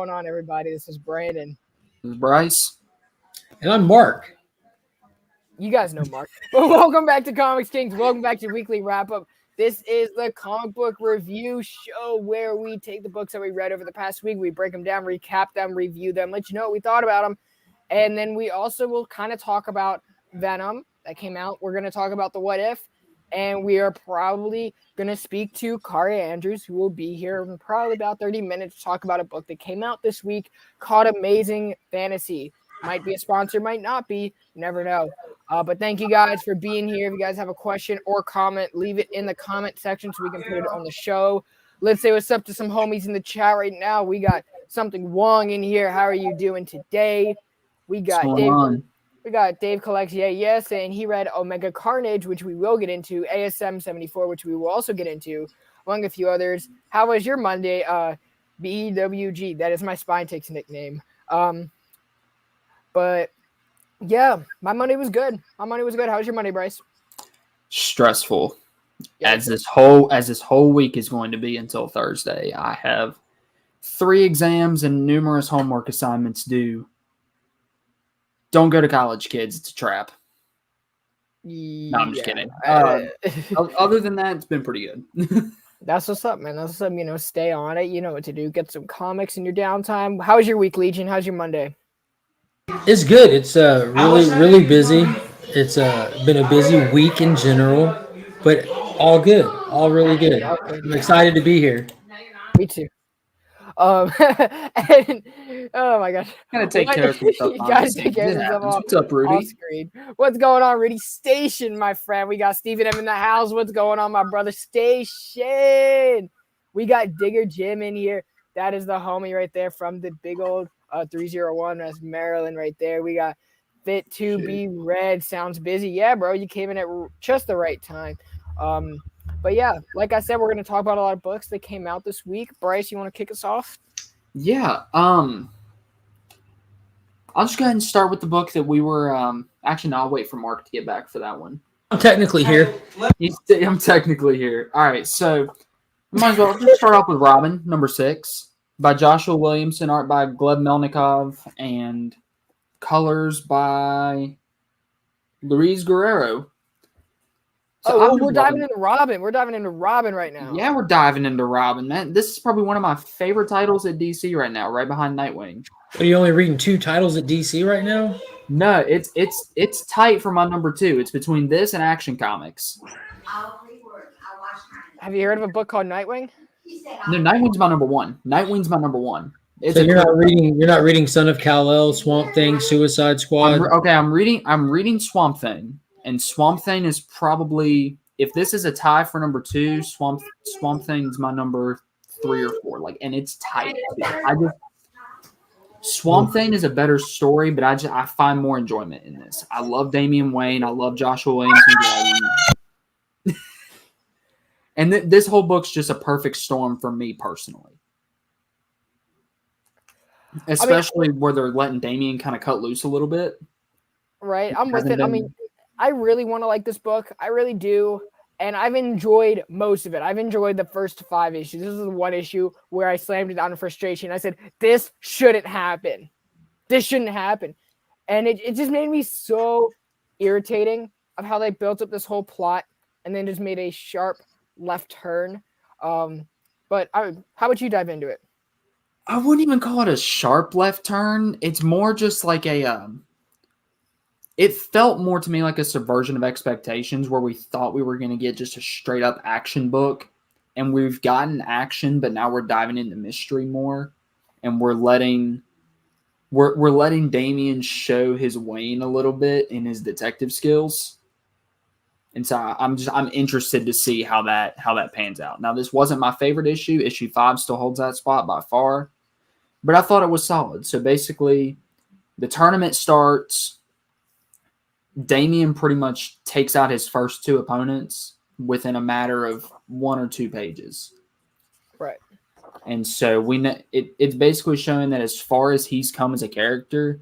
going on, everybody? This is Brandon. This is Bryce. And I'm Mark. You guys know Mark. But welcome back to ComixKings. Welcome back to Weekly Wrap-Up. This is the comic book review show where we take the books that we read over the past week, we break them down, recap them, review them, let you know what we thought about them. And then we also will kind of talk about Venom that came out. We're going to talk about the What If. And we are probably going to speak to Kaare Andrews, who will be here in probably about 30 minutes to talk about a book that came out this week called Amazing Fantasy. Might be a sponsor, might not be. You never know. But thank you guys for being here. If you guys have a question or comment, leave it in the comment section so we can put it on the show. Let's say what's up to some homies in the chat right now. We got Something Wong in here. How are you doing today? We got Dave Collects, yes, and he read Omega Carnage, which we will get into, ASM 74, which we will also get into, among a few others. How was your Monday? BWG, that is my Spine Takes nickname. But yeah, my Monday was good. How was your Monday, Bryce? Stressful. Yeah. As this whole week is going to be until Thursday. I have 3 exams and numerous homework assignments due. Don't go to college, kids. It's a trap. No, I'm just kidding. Other than that, it's been pretty good. That's what's up, man. That's what's up. Stay on it. You know what to do. Get some comics in your downtime. How was your week, Legion? How's your Monday? It's good. It's really busy. It's been a busy week in general, but all good. All really good. I'm excited to be here. Me too. And oh my gosh, gotta take care of yourself. You gotta take care of yourself. What's up, Rudy? Screen. What's going on, Rudy Station, my friend? We got Stephen M in the house. What's going on, my brother Station? We got Digger Jim in here. That is the homie right there from the big old 301. That's Maryland right there. We got Fit to Be Red. Sounds busy. Yeah, bro, you came in at just the right time. But yeah, like I said, we're going to talk about a lot of books that came out this week. Bryce, you want to kick us off? Yeah. I'll just go ahead and start with the book that we were. Actually, no, I'll wait for Mark to get back for that one. I'm technically here. I'm technically here. All right, so might as well just start off with Robin, number 6, by Joshua Williamson, art by Gleb Melnikov, and colors by Luis Guerrero. So we're diving into Robin. We're diving into Robin right now. Yeah, we're diving into Robin. This is probably one of my favorite titles at DC right now, right behind Nightwing. Are you only reading 2 titles at DC right now? No, it's tight for my number 2. It's between this and Action Comics. Have you heard of a book called Nightwing? No, Nightwing's my number 1. So you're not reading Son of Kal-El, Swamp Thing, Suicide Squad. I'm reading Swamp Thing. And Swamp Thing is probably, if this is a tie for number 2, Swamp Thing's my number 3 or 4. And it's tight. Swamp Thing is a better story, but I find more enjoyment in this. I love Damian Wayne. I love Joshua Williamson. And this whole book's just a perfect storm for me personally. Especially where they're letting Damian kind of cut loose a little bit. Right, I'm with it. I really want to like this book. I really do. And I've enjoyed most of it. I've enjoyed the first 5 issues. This is the one issue where I slammed it down in frustration. I said, this shouldn't happen. And it just made me so irritating of how they built up this whole plot and then just made a sharp left turn. But how would you dive into it? I wouldn't even call it a sharp left turn. It's more just like it felt more to me like a subversion of expectations where we thought we were going to get just a straight up action book, and we've gotten action, but now we're diving into mystery more, and we're letting Damian show his Wayne a little bit in his detective skills. And so I'm interested to see how that pans out. Now, this wasn't my favorite issue. Issue 5 still holds that spot by far, but I thought it was solid. So basically, the tournament starts. Damian pretty much takes out his first 2 opponents within a matter of 1 or 2 pages. Right. And so it's basically showing that as far as he's come as a character,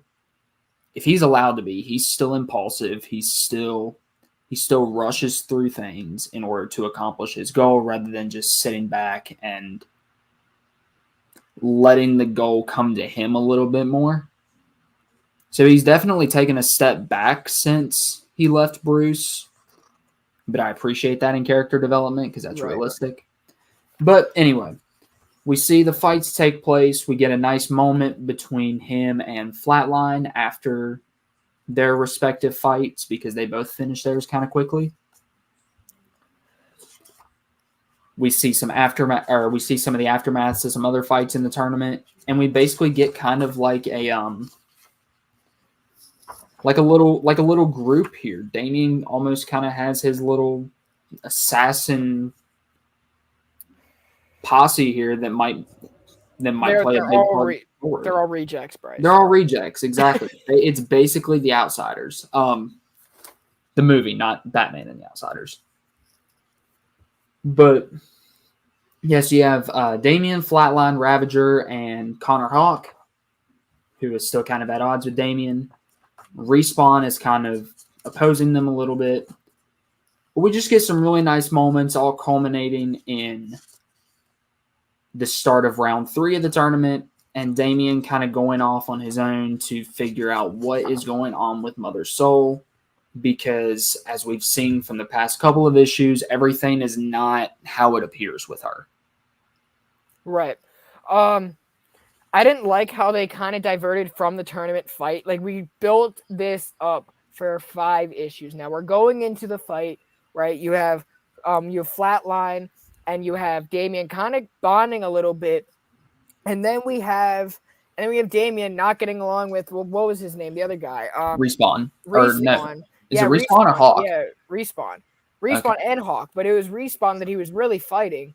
if he's allowed to be, he's still impulsive. He still rushes through things in order to accomplish his goal rather than just sitting back and letting the goal come to him a little bit more. So he's definitely taken a step back since he left Bruce. But I appreciate that in character development because that's realistic. But anyway, we see the fights take place. We get a nice moment between him and Flatline after their respective fights because they both finished theirs kind of quickly. We see some aftermath, or we see some of the aftermaths of some other fights in the tournament, and we basically get kind of like a little group here. Damien almost kind of has his little assassin posse here that might play a big part. They're all rejects, Bryce. They're all rejects, exactly. It's basically the Outsiders. The movie, not Batman and the Outsiders. But yes, you have Damien, Flatline, Ravager, and Connor Hawk, who is still kind of at odds with Damien. Respawn is kind of opposing them a little bit. But we just get some really nice moments, all culminating in the start of round 3 of the tournament, and Damien kind of going off on his own to figure out what is going on with Mother Soul. Because as we've seen from the past couple of issues, everything is not how it appears with her. Right. I didn't like how they kind of diverted from the tournament fight. Like, we built this up for 5 issues. Now we're going into the fight, right? You have Flatline and you have Damien kind of bonding a little bit. And then we have Damien not getting along with, well, what was his name? The other guy. Respawn. Respawn. Or no. Is it Respawn or Hawk? Yeah, Respawn. Respawn and Hawk, but it was Respawn that he was really fighting,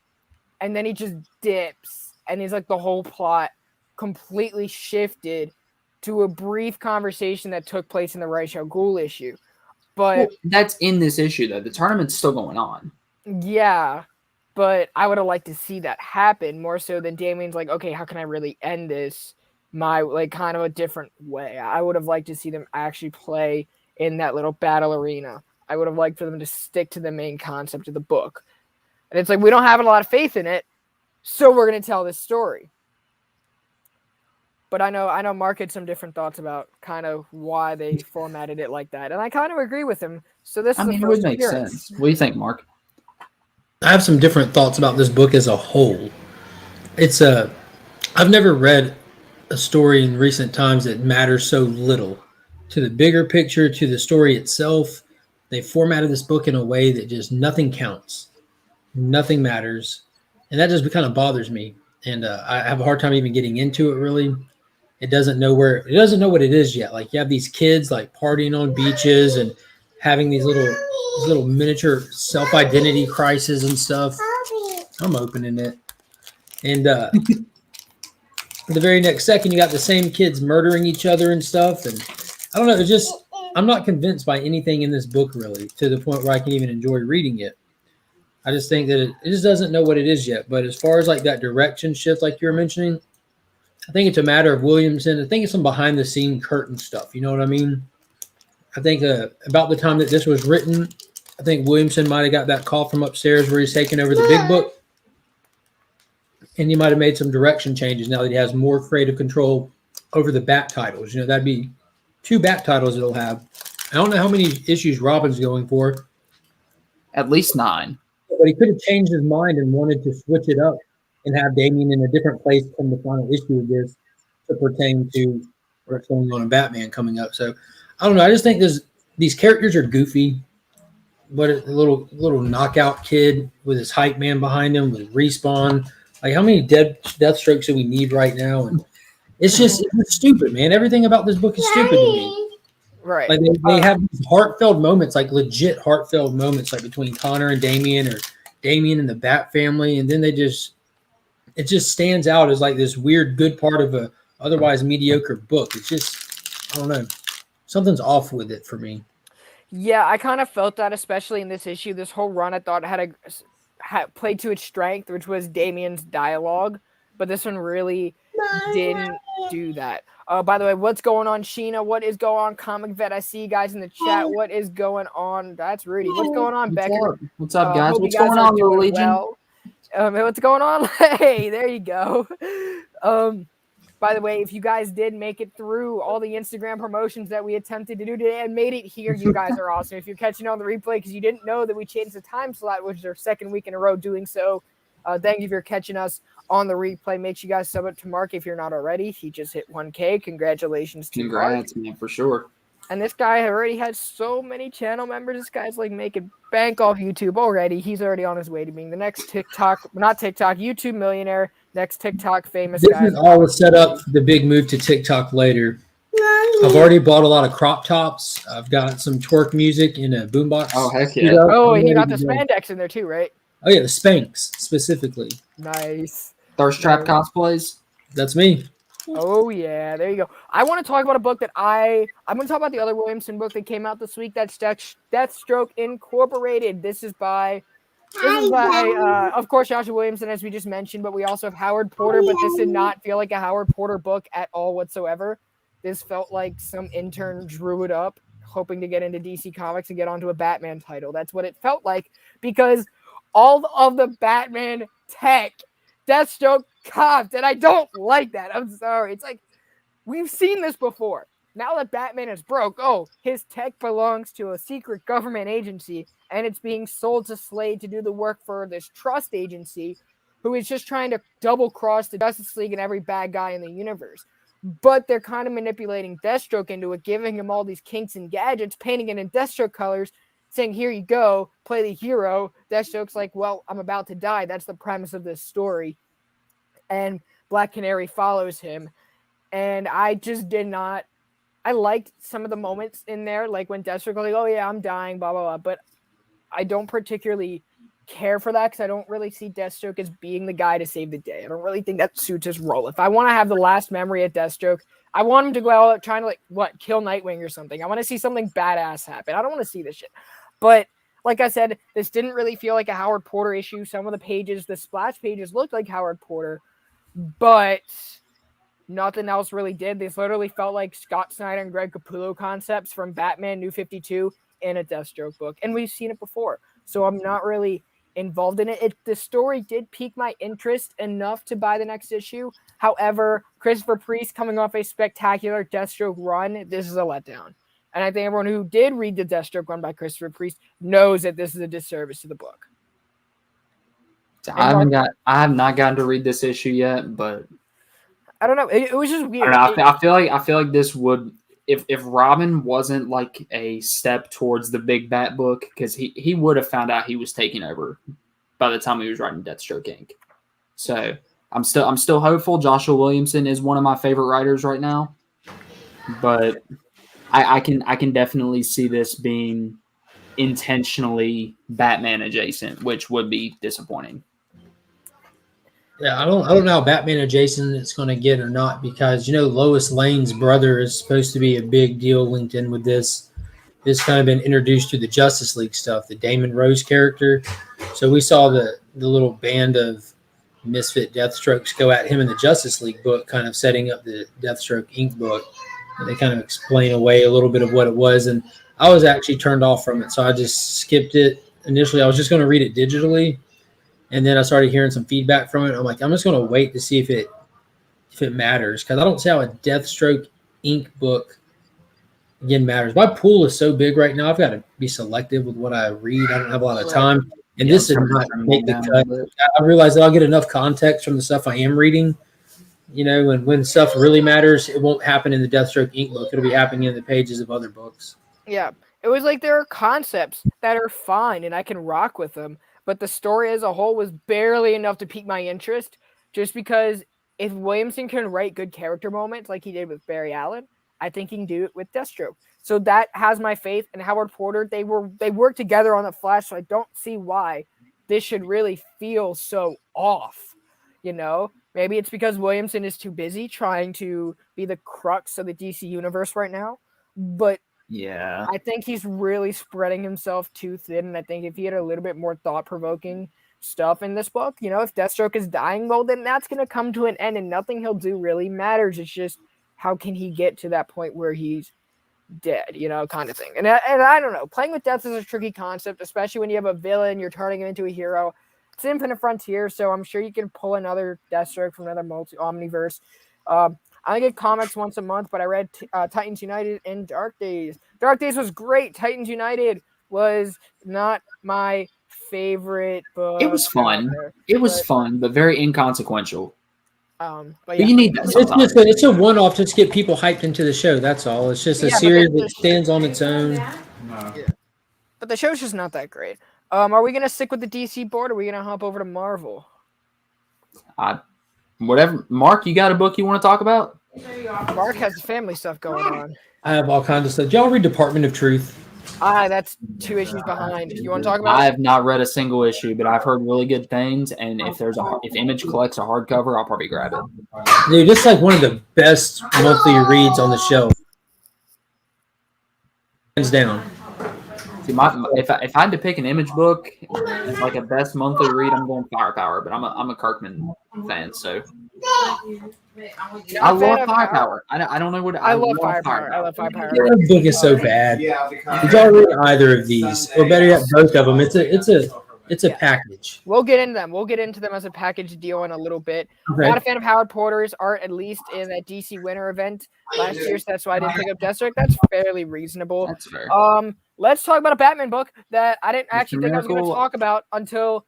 and then he just dips, and he's like the whole plot completely shifted to a brief conversation that took place in the Ra's al Ghul issue. But that's in this issue, though. The tournament's still going on. Yeah, but I would have liked to see that happen more so than Damien's like, okay, how can I really end this kind of a different way? I would have liked to see them actually play in that little battle arena. I would have liked for them to stick to the main concept of the book. And it's like, we don't have a lot of faith in it, so we're going to tell this story. But I know Mark had some different thoughts about kind of why they formatted it like that. And I kind of agree with him. So this it would make sense. What do you think, Mark? I have some different thoughts about this book as a whole. I've never read a story in recent times that matters so little to the bigger picture, to the story itself. They formatted this book in a way that just nothing counts. Nothing matters. And that just kind of bothers me. And I have a hard time even getting into it, really. It doesn't know what it is yet. Like, you have these kids like partying on beaches and having these little miniature self-identity crises and stuff. I'm opening it. And the very next second, you got the same kids murdering each other and stuff. And I don't know. I'm not convinced by anything in this book, really, to the point where I can even enjoy reading it. I just think that it just doesn't know what it is yet. But as far as like that direction shift, like you were mentioning, I think it's a matter of Williamson. I think it's some behind the scene curtain stuff. You know what I mean? I think about the time that this was written, I think Williamson might have got that call from upstairs where he's taking over the big book. And he might have made some direction changes now that he has more creative control over the back titles. You know, that'd be 2 back titles it'll have. I don't know how many issues Robin's going for. At least 9. But he could have changed his mind and wanted to switch it up and have Damien in a different place from the final issue of this to pertain to what's going on in Batman coming up. So, I don't know. I just think these characters are goofy. But a little knockout kid with his hype man behind him with Respawn. Like, how many Deathstrokes do we need right now? And it's stupid, man. Everything about this book is stupid to me. Right. Like, they have these heartfelt moments, like legit heartfelt moments, like between Connor and Damien, or Damien and the Bat family, and then it just stands out as like this weird good part of a otherwise mediocre book. It's just, I don't know, something's off with it for me. Yeah, I kind of felt that, especially in this issue. This whole run, I thought had played to its strength, which was Damien's dialogue, but this one really didn't do that. By the way, what's going on, Sheena? What is going on, Comic Vet? I see you guys in the chat. What is going on? That's Rudy. What's going on, Becker? What's up, guys? What's going on, Little Legion? Well. What's going on? Hey, there you go. By the way, if you guys did make it through all the Instagram promotions that we attempted to do today and made it here, you guys are awesome. If you're catching on the replay because you didn't know that we changed the time slot, which is our second week in a row doing so, thank you for catching us on the replay. Make sure you guys sub it to Mark if you're not already. He just hit 1K. Congratulations to Mark. Congrats, man, for sure. And this guy already has so many channel members. This guy's like making bank off YouTube already. He's already on his way to being the next YouTube millionaire, next TikTok famous This guy. is all set up for the big move to TikTok later. I've already bought a lot of crop tops. I've got some twerk music in a boombox. Oh, heck yeah. Oh, and you got the spandex in there too, right? Oh, yeah, the Spanx specifically. Nice. Thirst Trap cosplays? That's me. Oh, yeah. There you go. I want to talk about a book that I'm going to talk about the other Williamson book that came out this week. That's Deathstroke Incorporated. This is by, of course, Joshua Williamson, as we just mentioned, but we also have Howard Porter, but this did not feel like a Howard Porter book at all whatsoever. This felt like some intern drew it up, hoping to get into DC Comics and get onto a Batman title. That's what it felt like, because all of the Batman tech Deathstroke copped, and I don't like that. I'm sorry. It's like, we've seen this before. Now that Batman is broke, his tech belongs to a secret government agency, and it's being sold to Slade to do the work for this trust agency, who is just trying to double-cross the Justice League and every bad guy in the universe. But they're kind of manipulating Deathstroke into it, giving him all these kinks and gadgets, painting it in Deathstroke colors, saying, here you go, play the hero. Deathstroke's like, well, I'm about to die. That's the premise of this story. And Black Canary follows him. And I just did not, I liked some of the moments in there, like when Deathstroke was like, oh yeah, I'm dying, blah, blah, blah. But I don't particularly care for that because I don't really see Deathstroke as being the guy to save the day. I don't really think that suits his role. If I want to have the last memory of Deathstroke, I want him to go out trying to kill Nightwing or something. I want to see something badass happen. I don't want to see this shit. But like I said, this didn't really feel like a Howard Porter issue. Some of the pages, the splash pages looked like Howard Porter, but nothing else really did. This literally felt like Scott Snyder and Greg Capullo concepts from Batman New 52 in a Deathstroke book. And we've seen it before. So I'm not really involved in it. The story did pique my interest enough to buy the next issue. However, Christopher Priest coming off a spectacular Deathstroke run, this is a letdown. And I think everyone who did read the Deathstroke run by Christopher Priest knows that this is a disservice to the book. I have not gotten to read this issue yet, but I don't know. It was just weird. I feel like this would, if Robin wasn't like a step towards the big Bat book, because he would have found out he was taking over by the time he was writing Deathstroke Inc. So I'm still hopeful. Joshua Williamson is one of my favorite writers right now, but I can definitely see this being intentionally Batman adjacent, which would be disappointing. Yeah, I don't know how Batman adjacent it's going to get or not, because Lois Lane's brother is supposed to be a big deal linked in with this. This kind of been introduced to the Justice League stuff, the Damon Rose character. So we saw the little band of misfit Deathstrokes go at him in the Justice League book, kind of setting up the Deathstroke Inc. book. And they kind of explain away a little bit of what it was, and I was actually turned off from it, so I just skipped it. Initially, I was just going to read it digitally. And then I started hearing some feedback from it. I'm like, I'm just going to wait to see if it matters, because I don't see how a Deathstroke Inc. book, again, matters. My pool is so big right now, I've got to be selective with what I read. I don't have a lot of time. And this did not make the cut. I realize that I'll get enough context from the stuff I am reading. And when stuff really matters, it won't happen in the Deathstroke Inc. book. It'll be happening in the pages of other books. Yeah. It was like there are concepts that are fine and I can rock with them. But the story as a whole was barely enough to pique my interest, just because if Williamson can write good character moments like he did with Barry Allen, I think he can do it with Deathstroke. So that has my faith. And Howard Porter, they worked together on the Flash, so I don't see why this should really feel so off. Maybe it's because Williamson is too busy trying to be the crux of the DC universe right now. But yeah, I think he's really spreading himself too thin. And I think if he had a little bit more thought-provoking stuff in this book, if Deathstroke is dying, well, then that's going to come to an end and nothing he'll do really matters. It's just how can he get to that point where he's dead, kind of thing. And I don't know. Playing with death is a tricky concept, especially when you have a villain, you're turning him into a hero. it's Infinite Frontier, so I'm sure you can pull another Deathstroke from another omniverse. I get comics once a month, but I read Titans United and Dark Days. Dark Days was great. Titans United was not my favorite book. It was fun. It was fun, but very inconsequential. But yeah. You need that sometimes. It's a one-off just to get people hyped into the show. That's all. It's just a series that stands on its own. Yeah. But the show's just not that great. Are we gonna stick with the DC board, or are we gonna hop over to Marvel? Whatever. Mark, you got a book you want to talk about? Mark has family stuff going on. I have all kinds of stuff. Y'all read Department of Truth? That's 2 issues behind. You want to talk about it? I have not read a single issue, but I've heard really good things. And if Image collects a hardcover, I'll probably grab it. Dude, it's like one of the best monthly reads on the shelf. Hands down. See, if I had to pick an Image book, like a best monthly read, I'm going Firepower. But I'm a Kirkman fan, so I love Firepower. I don't know what I love Firepower. I love Firepower. The book is so bad. Did y'all read either of these, or better yet, both of them? It's a package. We'll get into them. We'll get into them as a package deal in a little bit. Okay. Not a fan of Howard Porter's art, at least in that DC Winter event last year. So that's why I didn't pick up Deathstroke. That's fairly reasonable. That's fair. Let's talk about a Batman book that I didn't actually think I was going to talk about until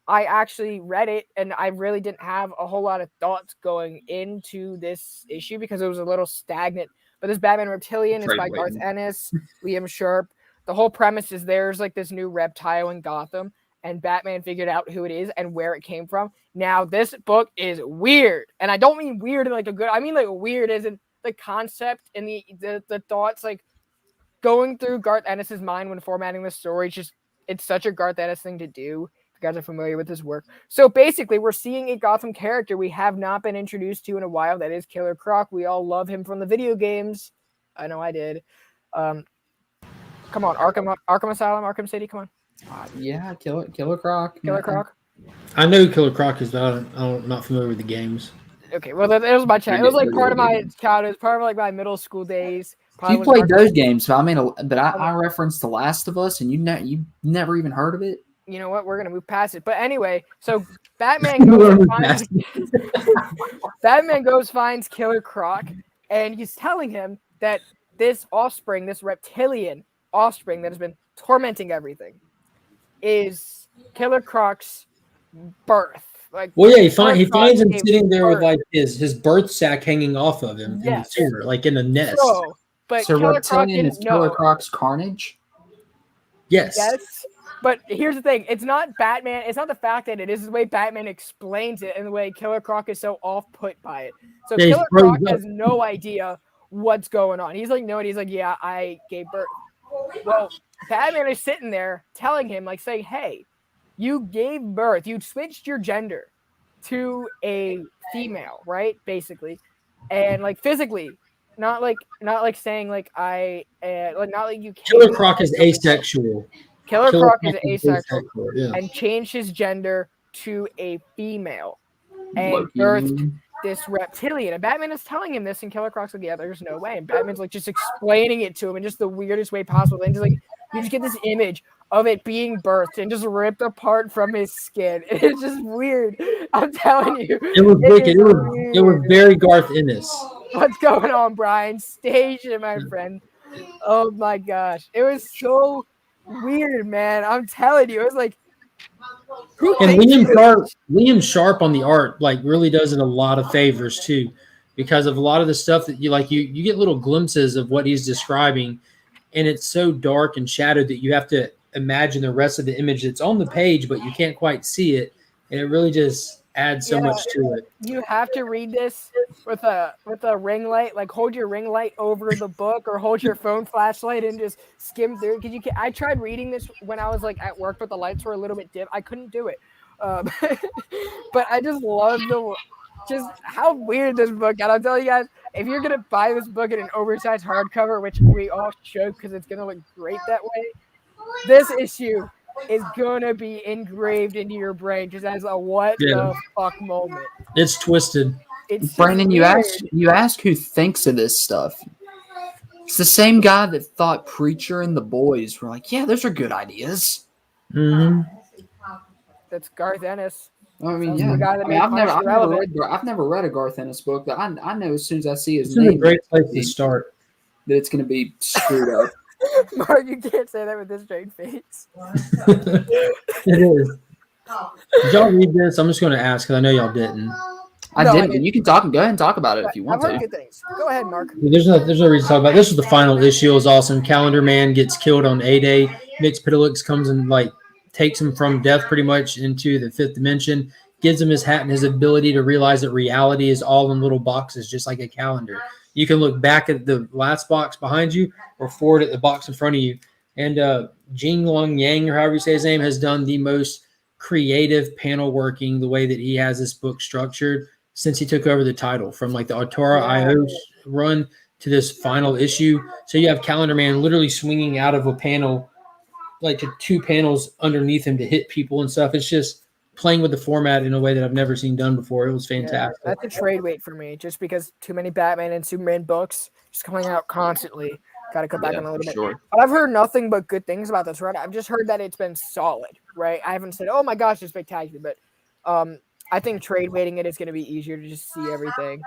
I actually read it, and I really didn't have a whole lot of thoughts going into this issue because it was a little stagnant. But this Batman Reptilian is by Garth Ennis, Liam Sharp. The whole premise is there's like this new reptile in Gotham, and Batman figured out who it is and where it came from. Now, this book is weird, and I don't mean weird in like a good. I mean like weird as in the concept and the thoughts like going through Garth Ennis's mind when formatting the story. It's such a Garth Ennis thing to do. If you guys are familiar with his work. So basically, we're seeing a Gotham character we have not been introduced to in a while. That is Killer Croc. We all love him from the video games. I know I did. Come on, Arkham Asylum, Arkham City. Come on. Yeah, Killer Croc. Killer Croc. I know who Killer Croc is, but I'm not familiar with the games. Okay, well, it was my chat. It was like part of my childhood. It was part of like my middle school days. You played those games, but I referenced The Last of Us, and you never even heard of it. You know what? We're gonna move past it. But anyway, so Batman goes finds Killer Croc, and he's telling him that this offspring, this reptilian offspring that has been tormenting everything, is Killer Croc's birth. Like, well, yeah, he finds him sitting there with like his birth sack hanging off of him in the chair, like in a nest. But so Killer Croc Reptilian is Killer Croc's Carnage? Yes. Yes. But here's the thing. It's not Batman. It's not the fact that it is the way Batman explains it and the way Killer Croc is so off-put by it. So yeah, Killer Croc has no idea what's going on. He's like, no, and he's like, yeah, I gave birth. Well, Batman is sitting there telling him, like, saying, hey, you gave birth. You switched your gender to a female, right? Basically. And, like, physically. Not like saying, like, not like you can't. Killer Croc is asexual. Killer Croc is asexual and changed his gender to a female and birthed this reptilian. And Batman is telling him this, and Killer Croc's like, yeah, there's no way. And Batman's like just explaining it to him in just the weirdest way possible. And just like you just get this image of it being birthed and just ripped apart from his skin. It's just weird. I'm telling you. It was wicked. It was very Garth Ennis. What's going on, Brian? Stage it, my friend. Oh my gosh. It was so weird, man. I'm telling you, it was like, and Liam Sharp on the art like really does it a lot of favors too, because of a lot of the stuff that you get little glimpses of what he's describing, and it's so dark and shadowed that you have to imagine the rest of the image that's on the page, but you can't quite see it, and it really just adds so much to it. You have to read this with a ring light, like hold your ring light over the book or hold your phone flashlight and just skim through. Because I tried reading this when I was like at work, but the lights were a little bit dim. I couldn't do it. But I just love just how weird this book. And I'll tell you guys, if you're gonna buy this book in an oversized hardcover, which we all should because it's gonna look great that way, this issue is gonna be engraved into your brain just as a what the fuck moment. It's twisted. It's Brandon, you ask who thinks of this stuff. It's the same guy that thought Preacher and The Boys were like, yeah, those are good ideas. Mm-hmm. That's Garth Ennis. I mean, Sounds yeah. like the guy that made I've Punisher relevant. never read a Garth Ennis book. That I know as soon as I see his This is a name great place to start. that it's going to be screwed up. Mark, you can't say that with this straight face. It is. Did y'all read this? I'm just going to ask because I know y'all didn't. I No, I didn't. didn't. You can go ahead and talk about it if you want I've heard to. good things. Go ahead, Mark. There's no reason to talk about it. This was the final issue. It was awesome. Calendar Man gets killed on A-Day. Mixpitalics comes and takes him from death pretty much into the fifth dimension, gives him his hat and his ability to realize that reality is all in little boxes, just like a calendar. You can look back at the last box behind you or forward at the box in front of you. And Jing Long Yang, or however you say his name, has done the most creative panel working, the way that he has this book structured since he took over the title, from the Autora IO run to this final issue. So you have Calendar Man literally swinging out of a panel, to two panels underneath him to hit people and stuff. It's just playing with the format in a way that I've never seen done before. It was fantastic. Yeah, that's a trade weight for me, just because too many Batman and Superman books just coming out constantly. Got to cut back on a little bit. Sure. But I've heard nothing but good things about this run. I've just heard that it's been solid, right? I haven't said, oh my gosh, it's spectacular, but I think trade weighting it is going to be easier to just see everything.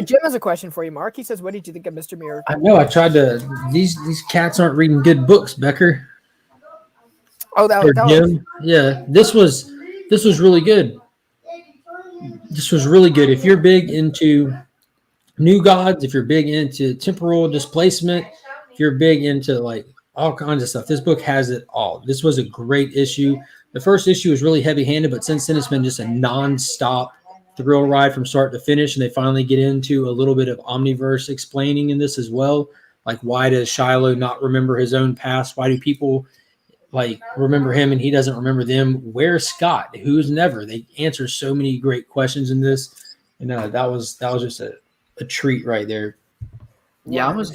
Jim has a question for you, Mark. He says, what did you think of Mr. Miracle? I know. I tried to. These cats aren't reading good books, Becker. Oh, that was yeah. This was really good. This was really good. If you're big into new gods, if you're big into temporal displacement, if you're big into all kinds of stuff, this book has it all. This was a great issue. The first issue was really heavy-handed, but since then it's been just a non-stop thrill ride from start to finish, and they finally get into a little bit of omniverse explaining in this as well. Why does Shiloh not remember his own past? Why do people remember him and he doesn't remember them? Where's Scott? Who's Never? They answer so many great questions in this, and that was just a treat right there. Yeah, I was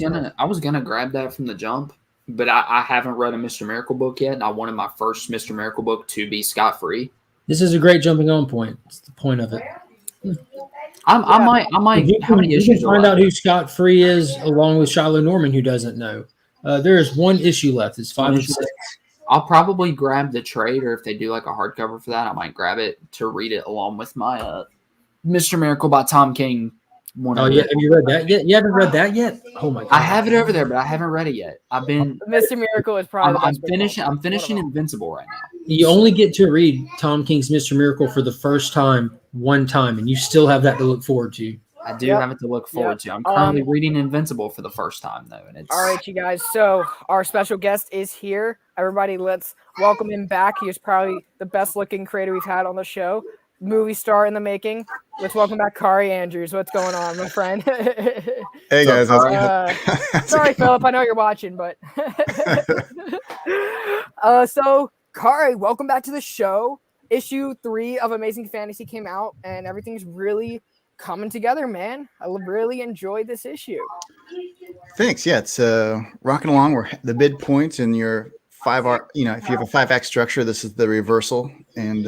gonna grab that from the jump, but I haven't read a Mr. Miracle book yet, and I wanted my first Mr. Miracle book to be scot-free. This is a great jumping on point. It's the point of it. I might. How many issues? You can find out who Scott Free is, along with Shiloh Norman, who doesn't know. There is one issue left. It's 5 and 6. I'll probably grab the trade, or if they do a hardcover for that, I might grab it to read it along with my Mr. Miracle by Tom King. Oh yeah, have you read that yet? You haven't read that yet? Oh my god! I have it over there, but I haven't read it yet. Mr. Miracle is probably. I'm finishing Invincible right now. You only get to read Tom King's Mr. Miracle for the first time, one time, and you still have that to look forward to. I do have it to look forward to. I'm currently reading Invincible for the first time, though, and it's all right, you guys. So our special guest is here. Everybody, let's welcome him back. He is probably the best-looking creator we've had on the show. Movie star in the making. Let's welcome back Kaare Andrews. What's going on, my friend? Hey guys, sorry, Philip. I know you're watching, but so Kaare, welcome back to the show. Issue 3 of Amazing Fantasy came out, and everything's really coming together, man. I really enjoyed this issue. Thanks. Yeah, it's rocking along. We're the midpoint in your 5 if you have a 5-act structure, this is the reversal, and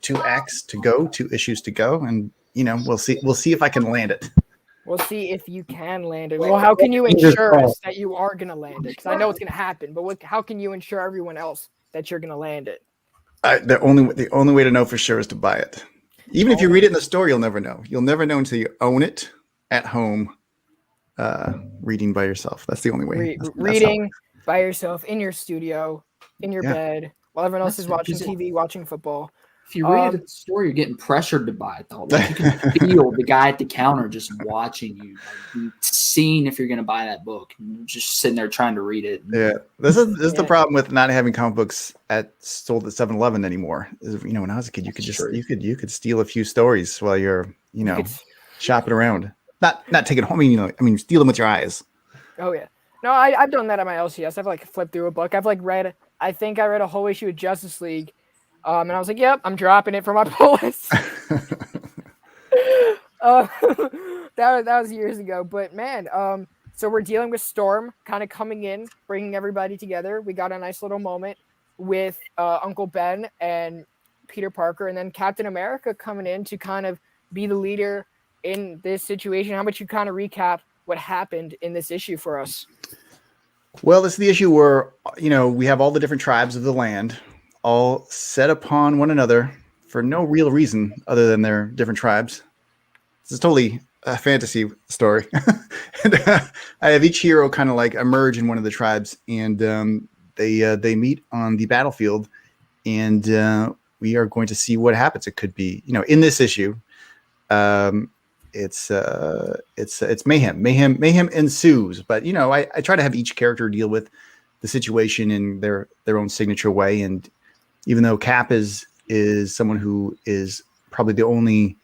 2 acts to go, 2 issues to go, and we'll see if I can land it. We'll see if you can land it. Well, how can you ensure us that you are going to land it? Because I know it's going to happen, but how can you ensure everyone else that you're going to land it? The only way to know for sure is to buy it. Even if you read it in the store, you'll never know. You'll never know until you own it at home, reading by yourself. That's the only way. Reading by yourself in your studio, in your bed, while everyone else is watching TV, watching football. If you read it at the store, you're getting pressured to buy it, though. You can feel the guy at the counter just watching you, seeing if you're going to buy that book, and just sitting there trying to read it. Yeah, this is the problem with not having comic books sold at 7-Eleven anymore. When I was a kid, you could steal a few stories while you're shopping around. Not take it home. Steal them with your eyes. Oh yeah. No, I've done that at my LCS. I've flipped through a book. I've read. I think I read a whole issue of Justice League. And I was like, yep, I'm dropping it for my bullets. That was years ago. But, man, so we're dealing with Storm kind of coming in, bringing everybody together. We got a nice little moment with Uncle Ben and Peter Parker, and then Captain America coming in to kind of be the leader in this situation. How about you kind of recap what happened in this issue for us? Well, this is the issue where, we have all the different tribes of the land all set upon one another for no real reason other than their different tribes. This is totally a fantasy story. And, I have each hero kind of like emerge in one of the tribes, and they meet on the battlefield, and we are going to see what happens. It could be, in this issue, it's mayhem. Mayhem ensues. But I try to have each character deal with the situation in their own signature way. And even though Cap is someone who is probably the only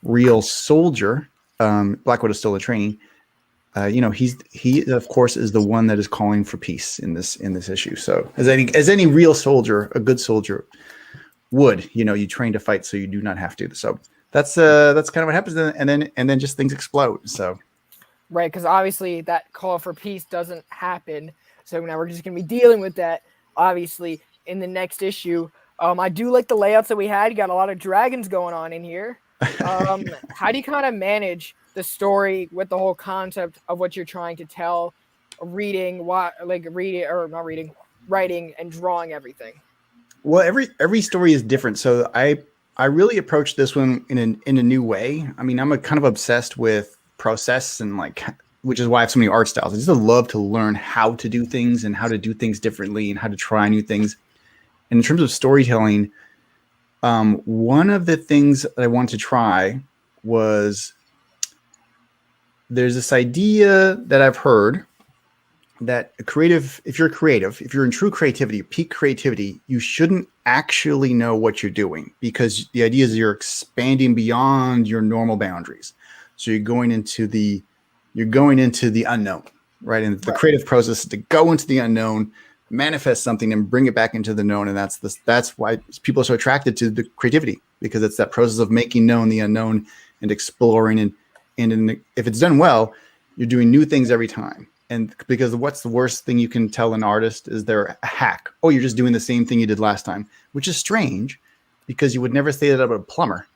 real soldier, Black Widow's still in training. He of course is the one that is calling for peace in this issue. So as any real soldier, a good soldier would, you train to fight so you do not have to. So that's kind of what happens, and then just things explode. So right, because obviously that call for peace doesn't happen. So now we're just gonna be dealing with that obviously in the next issue. I do like the layouts that we had. You got a lot of dragons going on in here. How do you kind of manage the story with the whole concept of what you're trying to tell, writing and drawing everything? Well, every story is different. So I really approached this one in a new way. I mean, I'm kind of obsessed with process and which is why I have so many art styles. I just love to learn how to do things and how to do things differently and how to try new things. And in terms of storytelling, one of the things that I wanted to try was there's this idea that I've heard that if you're in true creativity, peak creativity, you shouldn't actually know what you're doing, because the idea is you're expanding beyond your normal boundaries. So you're going into the unknown, right? And the creative process is to go into the unknown, manifest something, and bring it back into the known. And that's why people are so attracted to the creativity, because it's that process of making known the unknown and exploring. And if it's done well, you're doing new things every time. And because what's the worst thing you can tell an artist is they're a hack. Oh, you're just doing the same thing you did last time, which is strange, because you would never say that about a plumber.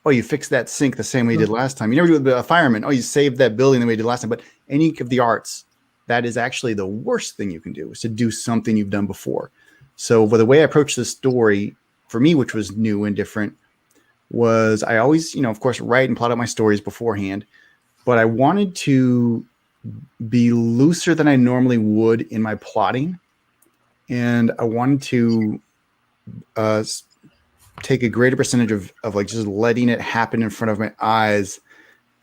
Oh, you fixed that sink the same way you did last time. You never do it with a fireman. Oh, you saved that building the way you did last time. But any of the arts, that is actually the worst thing you can do, is to do something you've done before. So the way I approached this story for me, which was new and different, was I always, of course, write and plot out my stories beforehand, but I wanted to be looser than I normally would in my plotting. And I wanted to take a greater percentage of just letting it happen in front of my eyes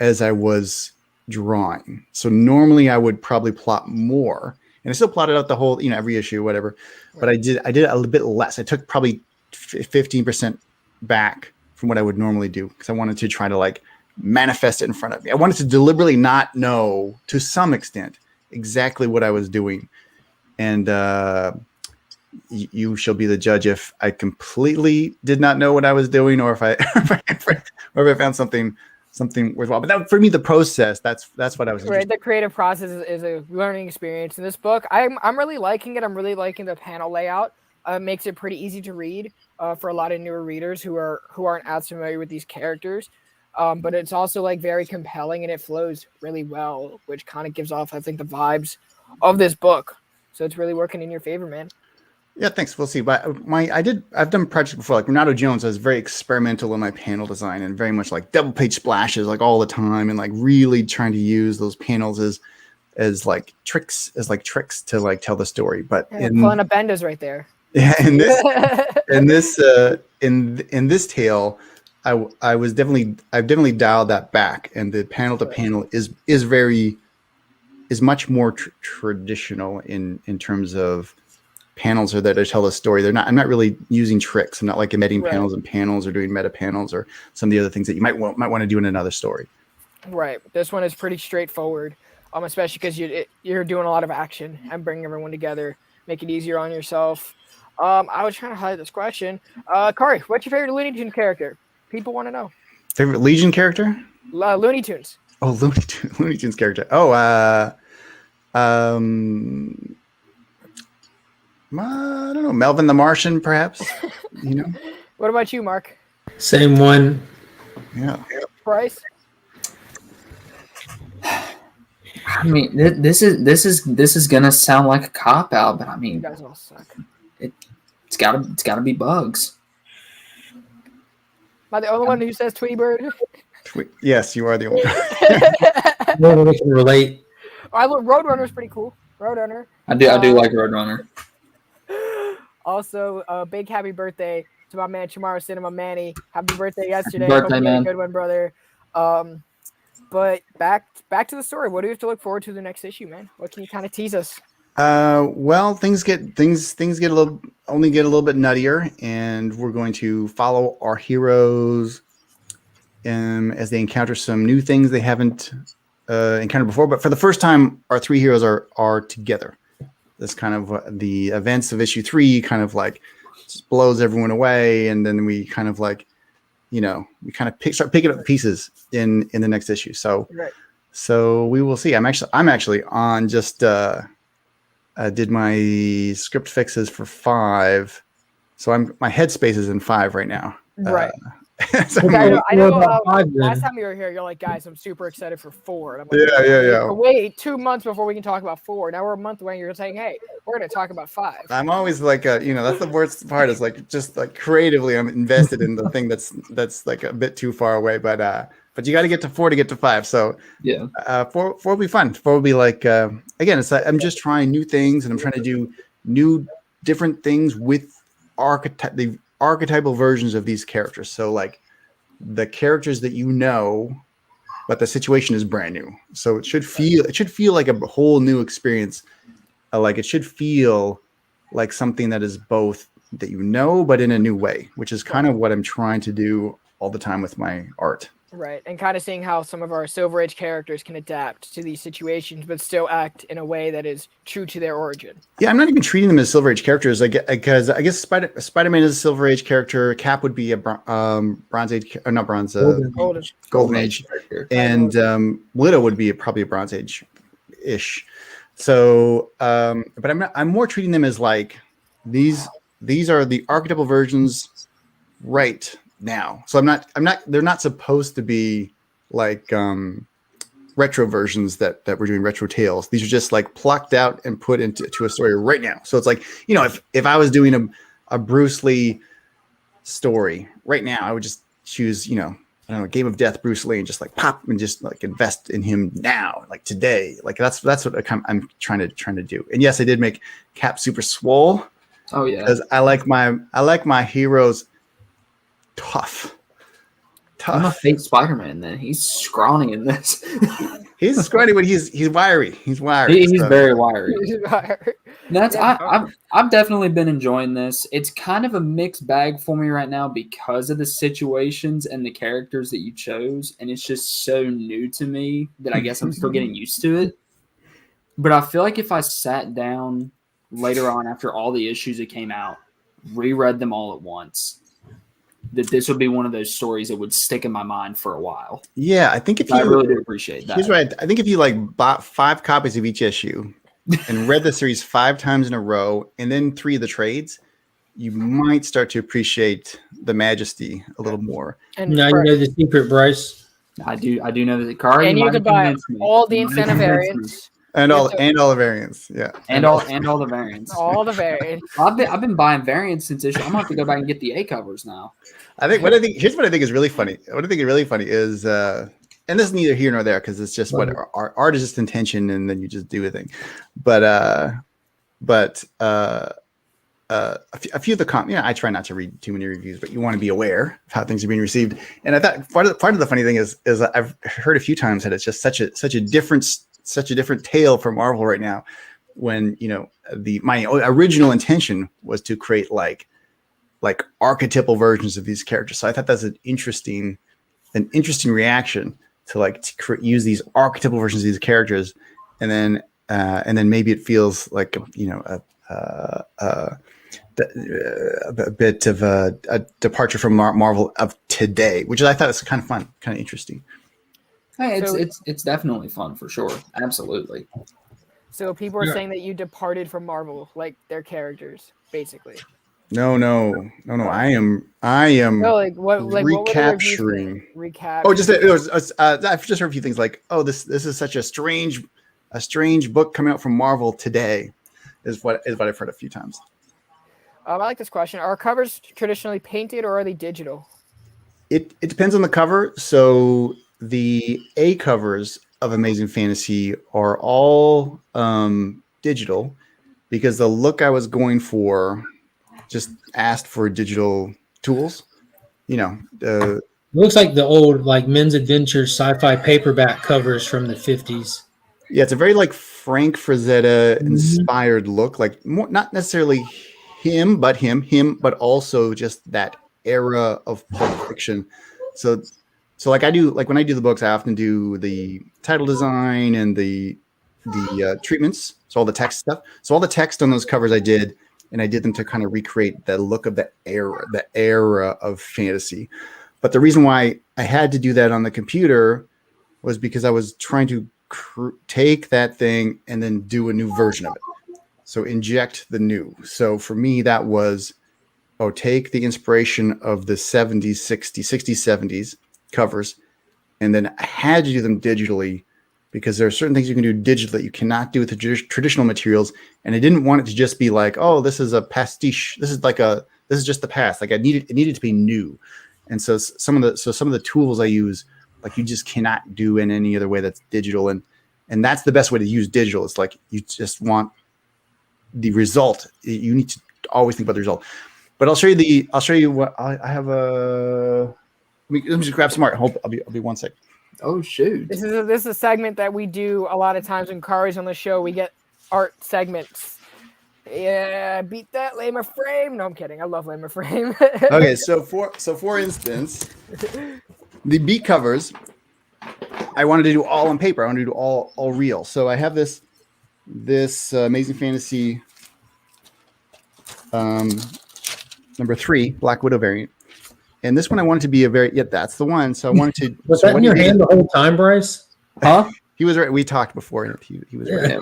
as I was drawing. So normally I would probably plot more, and I still plotted out the whole, every issue, whatever. But I did a little bit less. I took probably 15% back from what I would normally do, because I wanted to try to manifest it in front of me. I wanted to deliberately not know, to some extent, exactly what I was doing. And you shall be the judge if I completely did not know what I was doing, or if I found something worthwhile. But for me, the process, that's what I was right. The creative process is a learning experience in this book. I'm really liking it. I'm really liking the panel layout. Makes it pretty easy to read for a lot of newer readers who aren't as familiar with these characters. But it's also very compelling, and it flows really well, which kind of gives off, I think, the vibes of this book. So it's really working in your favor, man. Yeah, thanks. We'll see. But I've done projects before, like Renato Jones. I was very experimental in my panel design, and very much double page splashes all the time, and really trying to use those panels as tricks to tell the story. But pulling up Benda's right there. Yeah, in this tale, I've definitely dialed that back, and the panel to panel is much more traditional in terms of panels, or that to tell the story. I'm not really using tricks. I'm not emitting panels and panels, or doing meta panels, or some of the other things that you might want to do in another story. Right. This one is pretty straightforward, especially because you're doing a lot of action and bringing everyone together, make it easier on yourself. I was trying to highlight this question. Kaare, what's your favorite Looney Tunes character? People want to know. Favorite Legion character? Looney Tunes. Oh, Looney Tunes character. Oh, I don't know. Melvin the Martian, perhaps. What about you, Mark? Same one. Yeah. Bryce? I mean, this is gonna sound like a cop out, but I mean, You guys all suck. gotta be Bugs. Am I the only one who says Tweety Bird? Yes, you are the only one. Maybe we can relate. I look, Roadrunner's pretty cool. Roadrunner. I do like Roadrunner. Also, big happy birthday to my man Chamorro Cinema Manny. Happy birthday yesterday. Birthday, Hope you had man. a good one, brother. But back to the story. What do we have to look forward to the next issue, man? What can you kind of tease us? Well, things get a little bit nuttier, and we're going to follow our heroes as they encounter some new things they haven't encountered before. But for the first time, our three heroes are together. That's kind of the events of issue 3 kind of like just blows everyone away, and then we kind of like, we kind of start picking up pieces in the next issue. So Right. So we will see. I'm actually on just did my script fixes for 5, so my headspace is in 5 right now. Right. So I know about 5 then. last time you were here, you're like, guys, I'm super excited for 4. And I'm like, yeah. Wait 2 months before we can talk about 4. Now we're a month away and you're saying, hey, we're going to talk about 5. I'm always like, that's the worst part is like, just like creatively, I'm invested in the thing that's like a bit too far away, but you got to get to 4 to get to 5. So Yeah. 4 will be fun. 4 will be like, again, it's like, I'm just trying new things, and I'm trying to do new, different things with the archetypal versions of these characters. So like the characters that but the situation is brand new. So it should feel like a whole new experience. Like it should feel like something that is both that but in a new way, which is kind of what I'm trying to do all the time with my art. Right. And kind of seeing how some of our Silver Age characters can adapt to these situations, but still act in a way that is true to their origin. Yeah, I'm not even treating them as Silver Age characters, because I guess Spider-Man is a Silver Age character. Cap would be a Bronze Age, or not Bronze, Golden Age, character. and Widow would be probably a Bronze Age-ish. So, but I'm more treating them as like these are the archetypal versions right now. So they're not supposed to be like retro versions that we're doing retro tales. These are just like plucked out and put into a story right now. So it's like, if I was doing a Bruce Lee story right now, I would just choose, I don't know, Game of Death Bruce Lee, and just like pop and just like invest in him now, like today. Like that's what I'm trying to do. And yes, I did make Cap super swole. Oh yeah. Because I like my heroes tough. I'm a fake Spider-Man then. He's scrawny in this. He's scrawny, but he's wiry. He's wiry. He's very wiry. That's Yeah. I've definitely been enjoying this. It's kind of a mixed bag for me right now because of the situations and the characters that you chose, and it's just so new to me that I guess I'm still getting used to it. But I feel like if I sat down later on after all the issues that came out, reread them all at once, that this would be one of those stories that would stick in my mind for a while. Yeah, I think I really do appreciate that. Here's what I think: if you like bought 5 copies of each issue and read the series 5 times in a row, and then 3 of the trades, you might start to appreciate the majesty a little more. And Now you know the secret, Bryce. I do know that Kaare, and you can buy all the incentive variants. And all the variants, yeah, and all the variants. All the variants. I've been buying variants since issue. I'm gonna have to go back and get the A covers now. Here's what I think is really funny. What I think is really funny is, and this is neither here nor there because it's just what our art is, just intention, and then you just do a thing. But a few of the I try not to read too many reviews, but you want to be aware of how things are being received. And I thought part of the funny thing is I've heard a few times that it's just such a different tale for Marvel right now, when my original intention was to create like archetypal versions of these characters. So I thought that's an interesting reaction to use these archetypal versions of these characters, and then maybe it feels like a bit of a departure from Marvel of today, which I thought was kind of fun, kind of interesting. Hey, it's definitely fun for sure. Absolutely. So people are saying that you departed from Marvel, like their characters, basically. No. I am No, like what? Like recapturing. Recap. Oh, I've just heard a few things like, oh, this is such a strange book coming out from Marvel today, is what I've heard a few times. I like this question. Are covers traditionally painted or are they digital? It depends on the cover. So the A covers of Amazing Fantasy are all digital because the look I was going for just asked for digital tools. You know, It looks like the old like Men's Adventure sci-fi paperback covers from the 50s. yeah, it's a very like Frank Frazetta inspired look, like more, not necessarily him, but also just that era of Pulp Fiction. So like I do, like when I do the books, I often do the title design and the treatments, so all the text stuff. So all the text on those covers I did, and I did them to kind of recreate the look of the era of fantasy. But the reason why I had to do that on the computer was because I was trying to take that thing and then do a new version of it. So inject the new. So for me, that was, take the inspiration of the 70s, 60s, 60s, 70s covers, and then I had to do them digitally because there are certain things you can do digitally that you cannot do with the traditional materials. And I didn't want it to just be like, oh, this is a pastiche. This is just the past. Like it needed to be new. And so some of the tools I use, like you just cannot do in any other way that's digital. And that's the best way to use digital. It's like you just want the result. You need to always think about the result. But I'll show you what I have let me just grab some art. I'll be 1 sec. Oh shoot! This is a segment that we do a lot of times when Kaare's on the show. We get art segments. Yeah, beat that, lay my frame. No, I'm kidding. I love lay my frame. Okay, so for instance, the beat covers, I wanted to do all on paper. I wanted to do all real. So I have this Amazing Fantasy number 3 Black Widow variant, and this one I wanted to be that's the one. So I wanted to. Was that in your hand the whole time, Bryce? Huh? He was right. We talked before. He was right.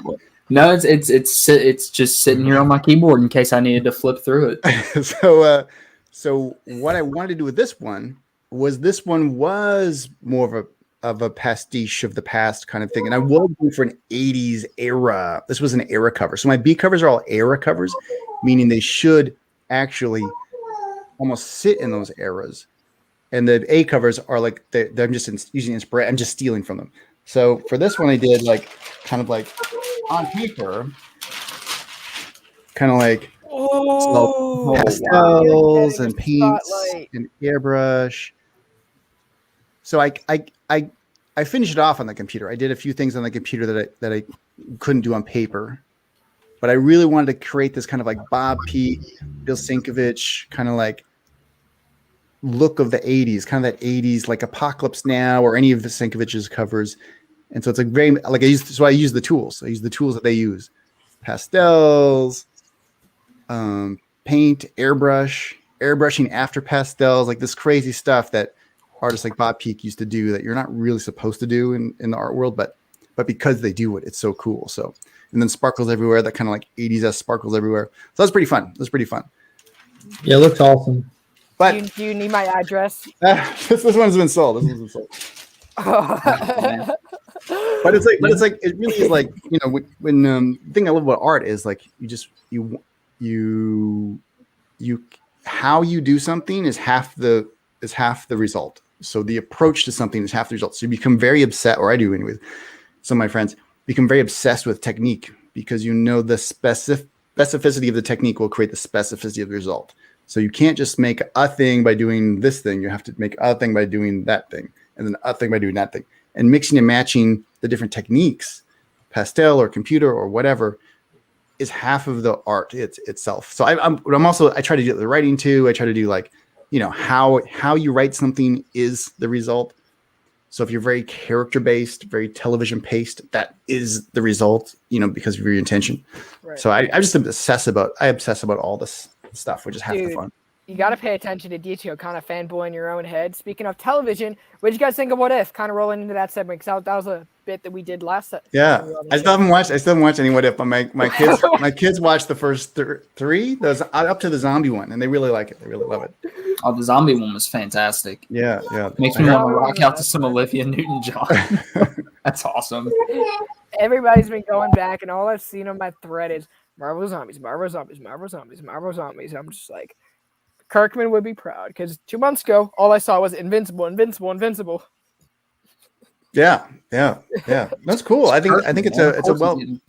No, it's just sitting here on my keyboard in case I needed to flip through it. So what I wanted to do with this one was more of a pastiche of the past kind of thing, and I was going for an 80s era. This was an era cover. So my B covers are all era covers, meaning they should actually almost sit in those eras, and the A covers are like I'm just using inspiration. I'm just stealing from them. So for this one, I did like kind of like on paper, kind of like pastels and paints and airbrush. So I finished it off on the computer. I did a few things on the computer that I couldn't do on paper, but I really wanted to create this kind of like Bob Peak, Bill Sienkiewicz kind of like look of the 80s, kind of that 80s like Apocalypse Now or any of the Sienkiewicz's covers. And so it's like very like I use the tools. I use the tools that they use: pastels, paint, airbrushing after pastels, like this crazy stuff that artists like Bob Peak used to do that you're not really supposed to do in the art world, but because they do it, it's so cool. So, and then sparkles everywhere, that kind of like 80s sparkles everywhere. So that's pretty fun. Yeah, it looks awesome. But do you need my address? This one's been sold. But it's like it really is like, you know, when the thing I love about art is like you how you do something is half the result. So the approach to something is half the result. So you become very upset, or I do anyways. Some of my friends become very obsessed with technique because you know the specificity of the technique will create the specificity of the result. So you can't just make a thing by doing this thing. You have to make a thing by doing that thing, and then a thing by doing that thing. And mixing and matching the different techniques, pastel or computer or whatever, is half of the art itself. So I try to do the writing too. I try to do like, you know, how you write something is the result. So if you're very character based, very television paced, that is the result, you know, because of your intention. Right. So I just obsess about all this stuff, which is half the fun. You got to pay attention to detail, kind of fanboy in your own head. Speaking of television, what did you guys think of What If? Kind of rolling into that segment, because that was a bit that we did last set. Yeah, I still haven't watched any What If, but my kids watched the first three, those up to the zombie one, and they really like it. They really love it. Oh, the zombie one was fantastic. Yeah. Makes me want to rock out to some Olivia Newton-John. That's awesome. Everybody's been going back, and all I've seen on my thread is Marvel Zombies, Marvel Zombies, Marvel Zombies, Marvel Zombies. I'm just like, Kirkman would be proud because 2 months ago, all I saw was Invincible, Invincible, Invincible. Yeah. That's cool. I think it's a well. You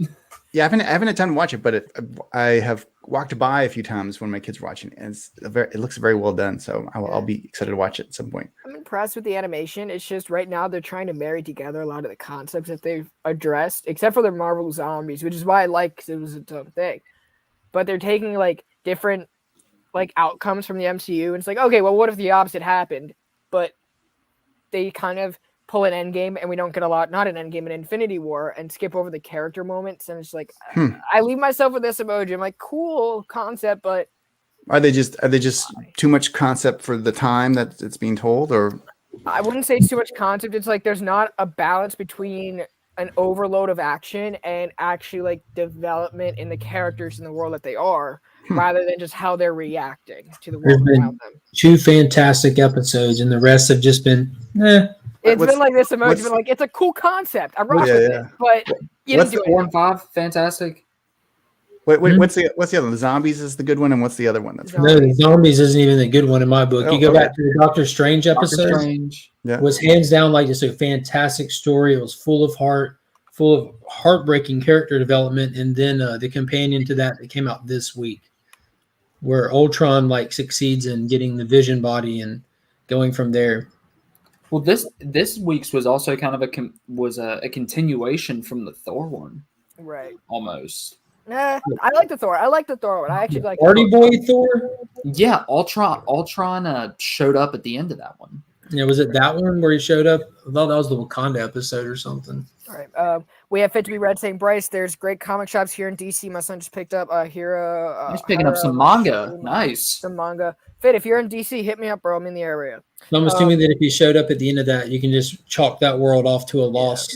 Yeah, I haven't had time to watch it, but I have walked by a few times when my kids were watching it, and it looks very well done. So I'll be excited to watch it at some point. I'm impressed with the animation. It's just right now they're trying to marry together a lot of the concepts that they've addressed, except for the Marvel Zombies, which is why I like because it was its own thing. But they're taking like different like outcomes from the MCU, and it's like, okay, well, what if the opposite happened? But they kind of pull an Endgame, and we don't get a lot, not an Endgame, an Infinity War, and skip over the character moments, and it's like, I leave myself with this emoji. I'm like, cool concept, but are they just too much concept for the time that it's being told, or? I wouldn't say it's too much concept. It's like there's not a balance between an overload of action and actually like development in the characters in the world that they are, rather than just how they're reacting to the world around them. 2 fantastic episodes, and the rest have just been, It's been like this emoji, but like it's a cool concept. I wrote with it, but you didn't do 4 and 5, fantastic. Wait, what's the other one? The Zombies is the good one, and what's the other one? That's no, the Zombies isn't even the good one in my book. You go back to the Doctor Strange episode. Doctor Strange was hands down like just a fantastic story. It was full of heart, full of heartbreaking character development, and then the companion to that came out this week, where Ultron like succeeds in getting the Vision body and going from there. Well, this week's was also kind of a continuation from the Thor one, right? Almost. I like the Thor. I like the Thor one. I actually like Party Boy Thor. Yeah, Ultron showed up at the end of that one. Yeah, was it that one where he showed up? I thought that was the Wakanda episode or something. All right. We have Fit to Be Read saying, Bryce, there's great comic shops here in DC. My son just picked up He's picking up some manga. Nice. Some manga. Fit, if you're in DC, hit me up, bro. I'm in the area. So I'm assuming that if he showed up at the end of that, you can just chalk that world off to a loss.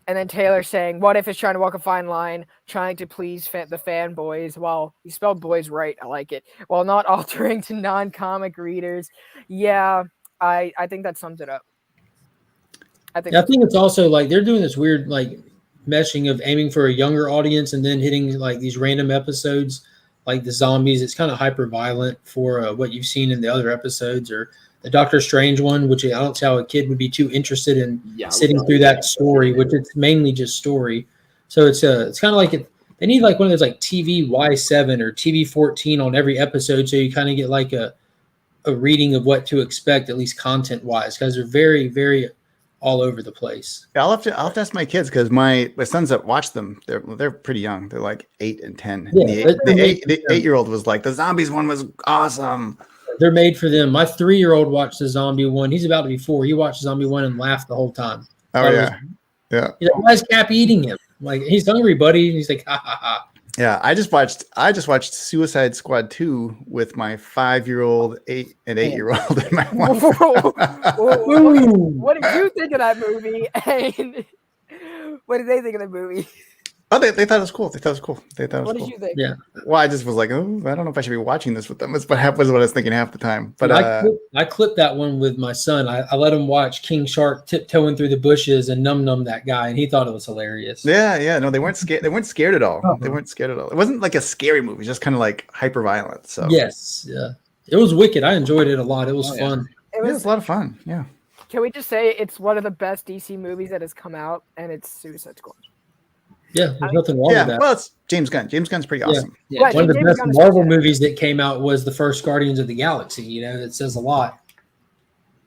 And then Taylor saying, what if it's trying to walk a fine line, trying to please the fanboys? Well, you spelled boys right. I like it. While not altering to non-comic readers. Yeah, I think that sums it up. I think it's also like they're doing this weird like meshing of aiming for a younger audience and then hitting like these random episodes like the Zombies. It's kind of hyper violent for what you've seen in the other episodes, or the Doctor Strange one, which I don't see how a kid would be too interested in sitting through that story, which it's mainly just story. So it's kind of like they need like one of those like TV Y7 or TV 14 on every episode, so you kind of get like a reading of what to expect, at least content wise, because they're very, very all over the place. Yeah, I'll have to ask my kids because my sons that watch them, they're pretty young. They're like 8 and 10. Yeah, the 8-year-old was like, the Zombies one was awesome. They're made for them. My 3-year-old watched the Zombie one. He's about to be 4. He watched Zombie one and laughed the whole time. Oh yeah. He's like, why is Cap eating him? Like, he's hungry, buddy. He's like, ha ha ha. Yeah, I just watched Suicide Squad 2 with my 5-year-old, 8 and 8-year-old and my wife. What did you think of that movie? And what did they think of the movie? Oh, they thought it was cool. What did you think? Yeah. Well, I just was like, oh, I don't know if I should be watching this with them. That's what I was thinking half the time. But I clipped that one with my son. I let him watch King Shark tiptoeing through the bushes and num that guy, and he thought it was hilarious. Yeah. No, they weren't scared. They weren't scared at all. They weren't scared at all. It wasn't like a scary movie, just kind of like hyper violent. So yes, yeah, it was wicked. I enjoyed it a lot. It was fun. It was a lot of fun. Yeah. Can we just say it's one of the best DC movies that has come out, and it's Suicide Squad. Yeah, there's nothing wrong with that. Well, it's James Gunn. James Gunn's pretty awesome. Yeah. Right, one of the best Marvel movies that came out was the first Guardians of the Galaxy. You know, that says a lot.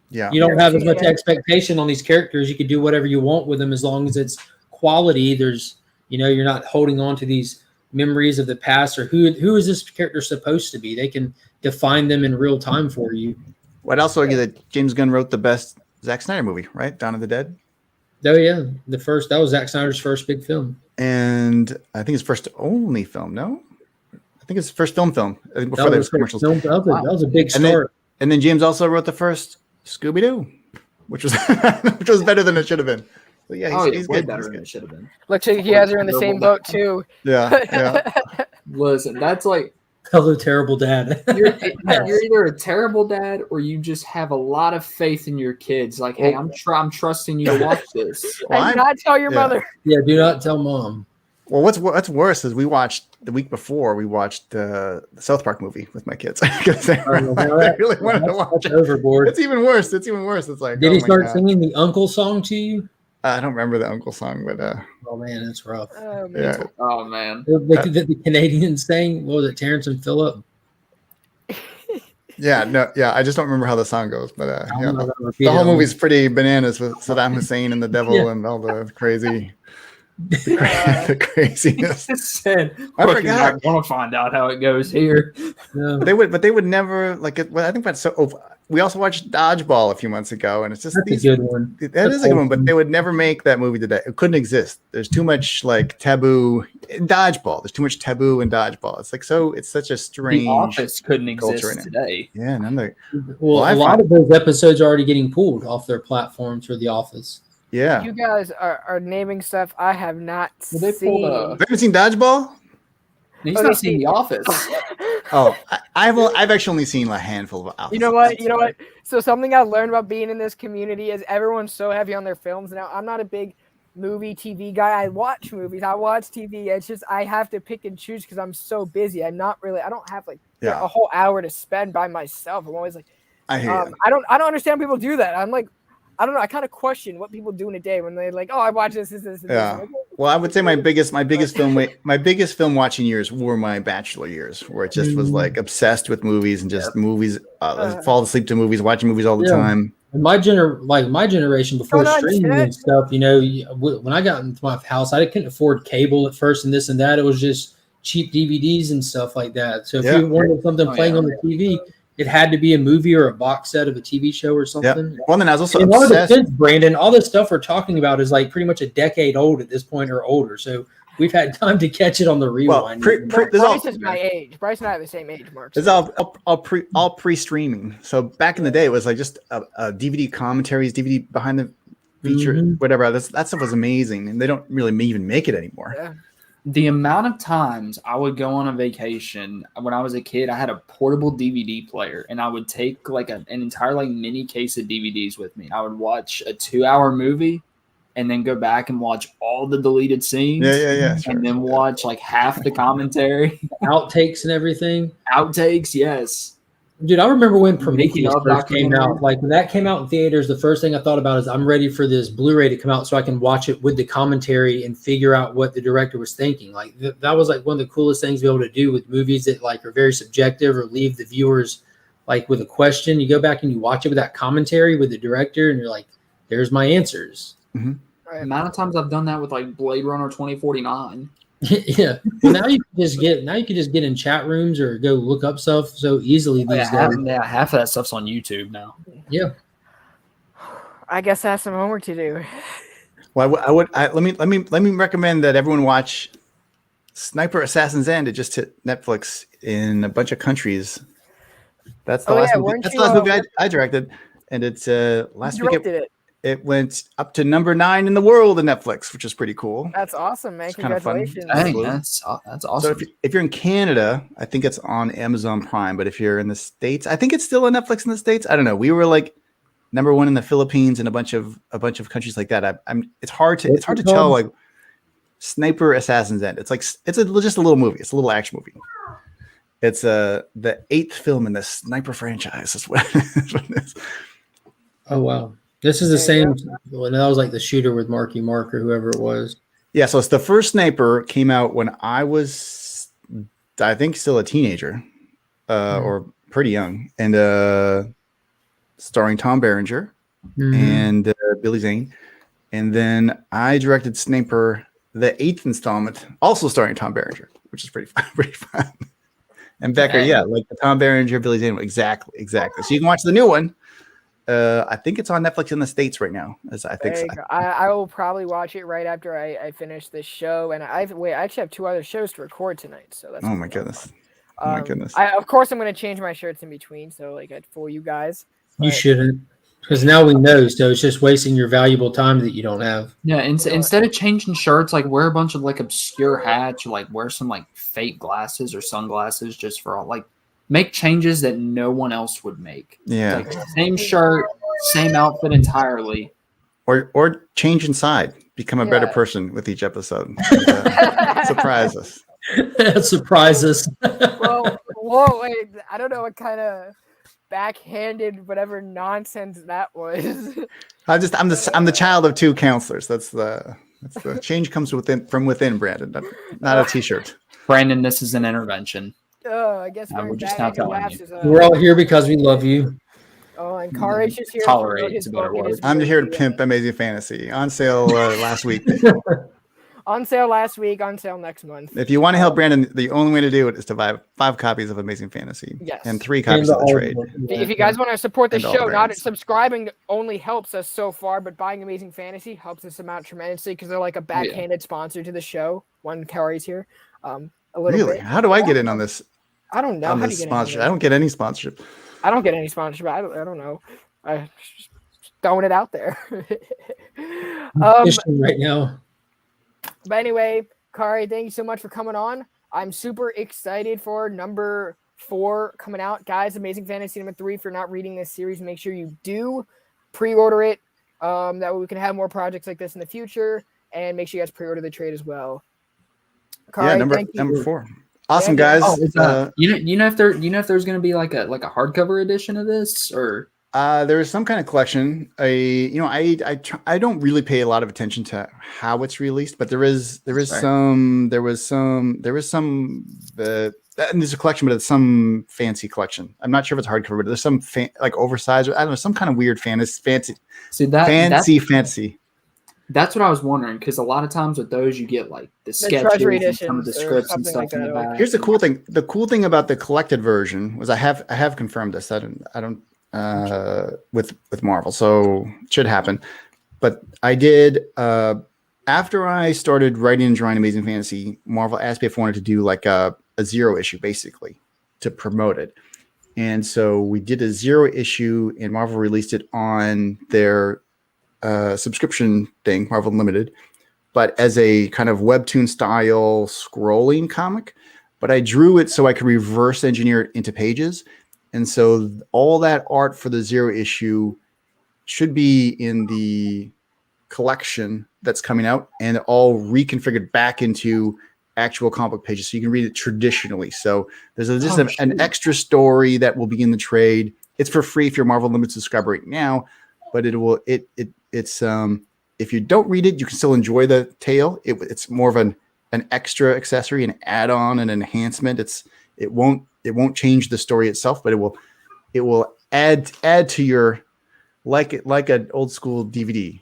Yeah. You don't have as much expectation on these characters. You can do whatever you want with them as long as it's quality. There's, you're not holding on to these memories of the past or who is this character supposed to be. They can define them in real time for you. Well, I'd also argue that James Gunn wrote the best Zack Snyder movie, right? Dawn of the Dead. Oh yeah, that was Zack Snyder's first big film, and I think his first only film. No, I think it's his first film. I think before there was commercials. That was a big start. And then James also wrote the first Scooby Doo, which was better than it should have been. But yeah, he's way good. better than it should have been. Looks like you guys are in the same boat too. Yeah. Listen, that's like. Hello, terrible dad. You're either a terrible dad or you just have a lot of faith in your kids. Like, hey, I'm trusting you to watch this. And do not tell your mother. Yeah, do not tell mom. Well, what's worse is we watched the week before. We watched the South Park movie with my kids because they really wanted to watch it. Overboard. It's even worse. It's even worse. It's like, did he start God. singing the Uncle song to you? I don't remember the Uncle song, but oh man, it's rough. yeah. Oh man, the Canadians saying, what was it, Terrence and Phillip? Yeah, no, yeah. I just don't remember how the song goes, but yeah, the whole movie's pretty bananas with Saddam Hussein and the devil and all the crazy. The craziness. I forgot. I want to find out how it goes here. No. They would never like it. Well, I think that's so. Oh, we also watched Dodgeball a few months ago, and it's just that's a good one. That is a good one, but they would never make that movie today. It couldn't exist. There's too much like taboo in Dodgeball. There's too much taboo in Dodgeball. It's like so. It's such a strange. The Office couldn't exist right today. Yeah, none of well, a lot of those episodes are already getting pulled off their platforms for The Office. Yeah, you guys are naming stuff I have not seen. You haven't seen Dodgeball? He's not seen The Office. Oh, I've actually only seen a handful of Office. You know what? So something I learned about being in this community is everyone's so heavy on their films. Now, I'm not a big movie TV guy. I watch movies. I watch TV. It's just I have to pick and choose because I'm so busy. I don't have like a whole hour to spend by myself. I'm always like, I hear you. I don't understand people do that. I'm like, I don't know. I kind of question what people do in a day when they're like, "Oh, I watch this, and yeah. Like, well, I would say my biggest film watching years were my bachelor years, where it just was like obsessed with movies and just movies. Fall asleep to movies, watching movies all the time. And my generation before streaming and stuff, when I got into my house, I couldn't afford cable at first and this and that. It was just cheap DVDs and stuff like that. So if you wanted something playing on the TV, it had to be a movie or a box set of a TV show or something. Well, then I was also obsessed. Brandon, all this stuff we're talking about is like pretty much a decade old at this point or older. So we've had time to catch it on the rewind. Bryce is my age. Bryce and I are the same age, Mark. It's all pre-streaming. So back in the day, it was like just a DVD commentaries, DVD behind the feature, whatever. That stuff was amazing, and they don't really even make it anymore. Yeah. The amount of times I would go on a vacation when I was a kid, I had a portable DVD player, and I would take like an entire like mini case of DVDs with me. I would watch a 2-hour movie and then go back and watch all the deleted scenes. Yeah. Sure. And then watch like half the commentary. Outtakes and everything. Outtakes, yes. Dude, I remember when Prometheus first came out. Like when that came out in theaters, the first thing I thought about is I'm ready for this Blu-ray to come out so I can watch it with the commentary and figure out what the director was thinking. Like that was like one of the coolest things to be able to do with movies that like are very subjective or leave the viewers like with a question. You go back and you watch it with that commentary with the director, and you're like, "There's my answers." Mm-hmm. Right. The amount of times I've done that with like Blade Runner 2049. Yeah. Well, now you can just get in chat rooms or go look up stuff so easily these days. Half of that stuff's on YouTube now. Yeah. I guess I have some homework to do. Well, let me recommend that everyone watch Sniper Assassin's End. It just hit Netflix in a bunch of countries. That's the last movie. That's the last movie I directed, and it's last week. It went up to number 9 in the world in Netflix, which is pretty cool. That's awesome, man! It's Congratulations. Dang, that's awesome. So if you're in Canada, I think it's on Amazon Prime. But if you're in the States, I think it's still on Netflix in the States. I don't know. We were like number 1 in the Philippines and a bunch of countries like that. It's hard to tell. Like Sniper Assassin's End. It's just a little movie. It's a little action movie. It's the 8th film in the Sniper franchise. That's what it is. Oh wow. This is the same. Well, that was like the shooter with Marky Mark or whoever it was. Yeah, so it's the first Sniper came out when I was, I think, still a teenager, or pretty young, and starring Tom Berenger and Billy Zane, and then I directed Sniper, the 8th installment, also starring Tom Berenger, which is pretty fun. And Becker, like the Tom Berenger, Billy Zane, exactly. So you can watch the new one. I think it's on Netflix in the States right now. I will probably watch it right after I finish this show. And I actually have 2 other shows to record tonight. So that's my goodness. Of course, I'm going to change my shirts in between. So like I'd fool you guys. You shouldn't, because now we know. So it's just wasting your valuable time that you don't have. Yeah. Instead of changing shirts, like wear a bunch of like obscure hats, or like wear some like fake glasses or sunglasses just for all like. Make changes that no one else would make. Yeah. Like same shirt, same outfit entirely. or change inside, become a better person with each episode. And, surprise us. Surprise us. Well, whoa, wait, I don't know what kind of backhanded whatever nonsense that was. I'm the child of two counselors. That's the change comes from within, Brandon, not a t-shirt. Brandon, this is an intervention. Oh, I guess we're just not telling you. We're all here because we love you. Oh, and Kaare is just here Tolerate to is a better word. I'm here to pimp Amazing Fantasy. On sale last week. On sale last week, on sale next month. If you want to help Brandon, the only way to do it is to buy 5 copies of Amazing Fantasy. Yes. And 3 copies of the trade. If you guys want to support the And all show, the not brands. subscribing only helps us so far, but buying Amazing Fantasy helps us out tremendously because they're like a backhanded sponsor to the show. One Kaare's here. A little Really? bit. How do I get in on this? I don't know. On How do this you get in on sponsorship? this? I don't get any sponsorship. I don't get any sponsorship. I don't know. I just throwing it out there. Fishing right now. But anyway, Kaare, thank you so much for coming on. I'm super excited for number 4 coming out. Guys, Amazing Fantasy number 3. If you're not reading this series, make sure you do pre-order it. That way we can have more projects like this in the future. And make sure you guys pre-order the trade as well. Kaare, number 4. Awesome, guys. You know if there's going to be like a hardcover edition of this, or there is some kind of collection. I don't really pay a lot of attention to how it's released, but there was some, and there's a collection, but it's some fancy collection. I'm not sure if it's hardcover, but there's some like oversized, or I don't know, some kind of weird fantasy. That's what I was wondering, because a lot of times with those you get like the sketches and some of the scripts and stuff in the back. Here's the cool thing. The cool thing about the collected version was I have confirmed this. I don't with Marvel, so it should happen. But I did after I started writing and drawing Amazing Fantasy, Marvel asked me if I wanted to do like a 0 issue basically to promote it. And so we did a 0 issue, and Marvel released it on their subscription thing, Marvel Unlimited, but as a kind of webtoon style scrolling comic. But I drew it so I could reverse engineer it into pages. And so all that art for the 0 issue should be in the collection that's coming out, and all reconfigured back into actual comic book pages so you can read it traditionally. So there's an extra story that will be in the trade. It's for free if you're a Marvel Unlimited subscriber right now, but it's if you don't read it, you can still enjoy the tale. It's more of an extra accessory, an add-on, an enhancement. It won't change the story itself, but it will add to your like an old school DVD.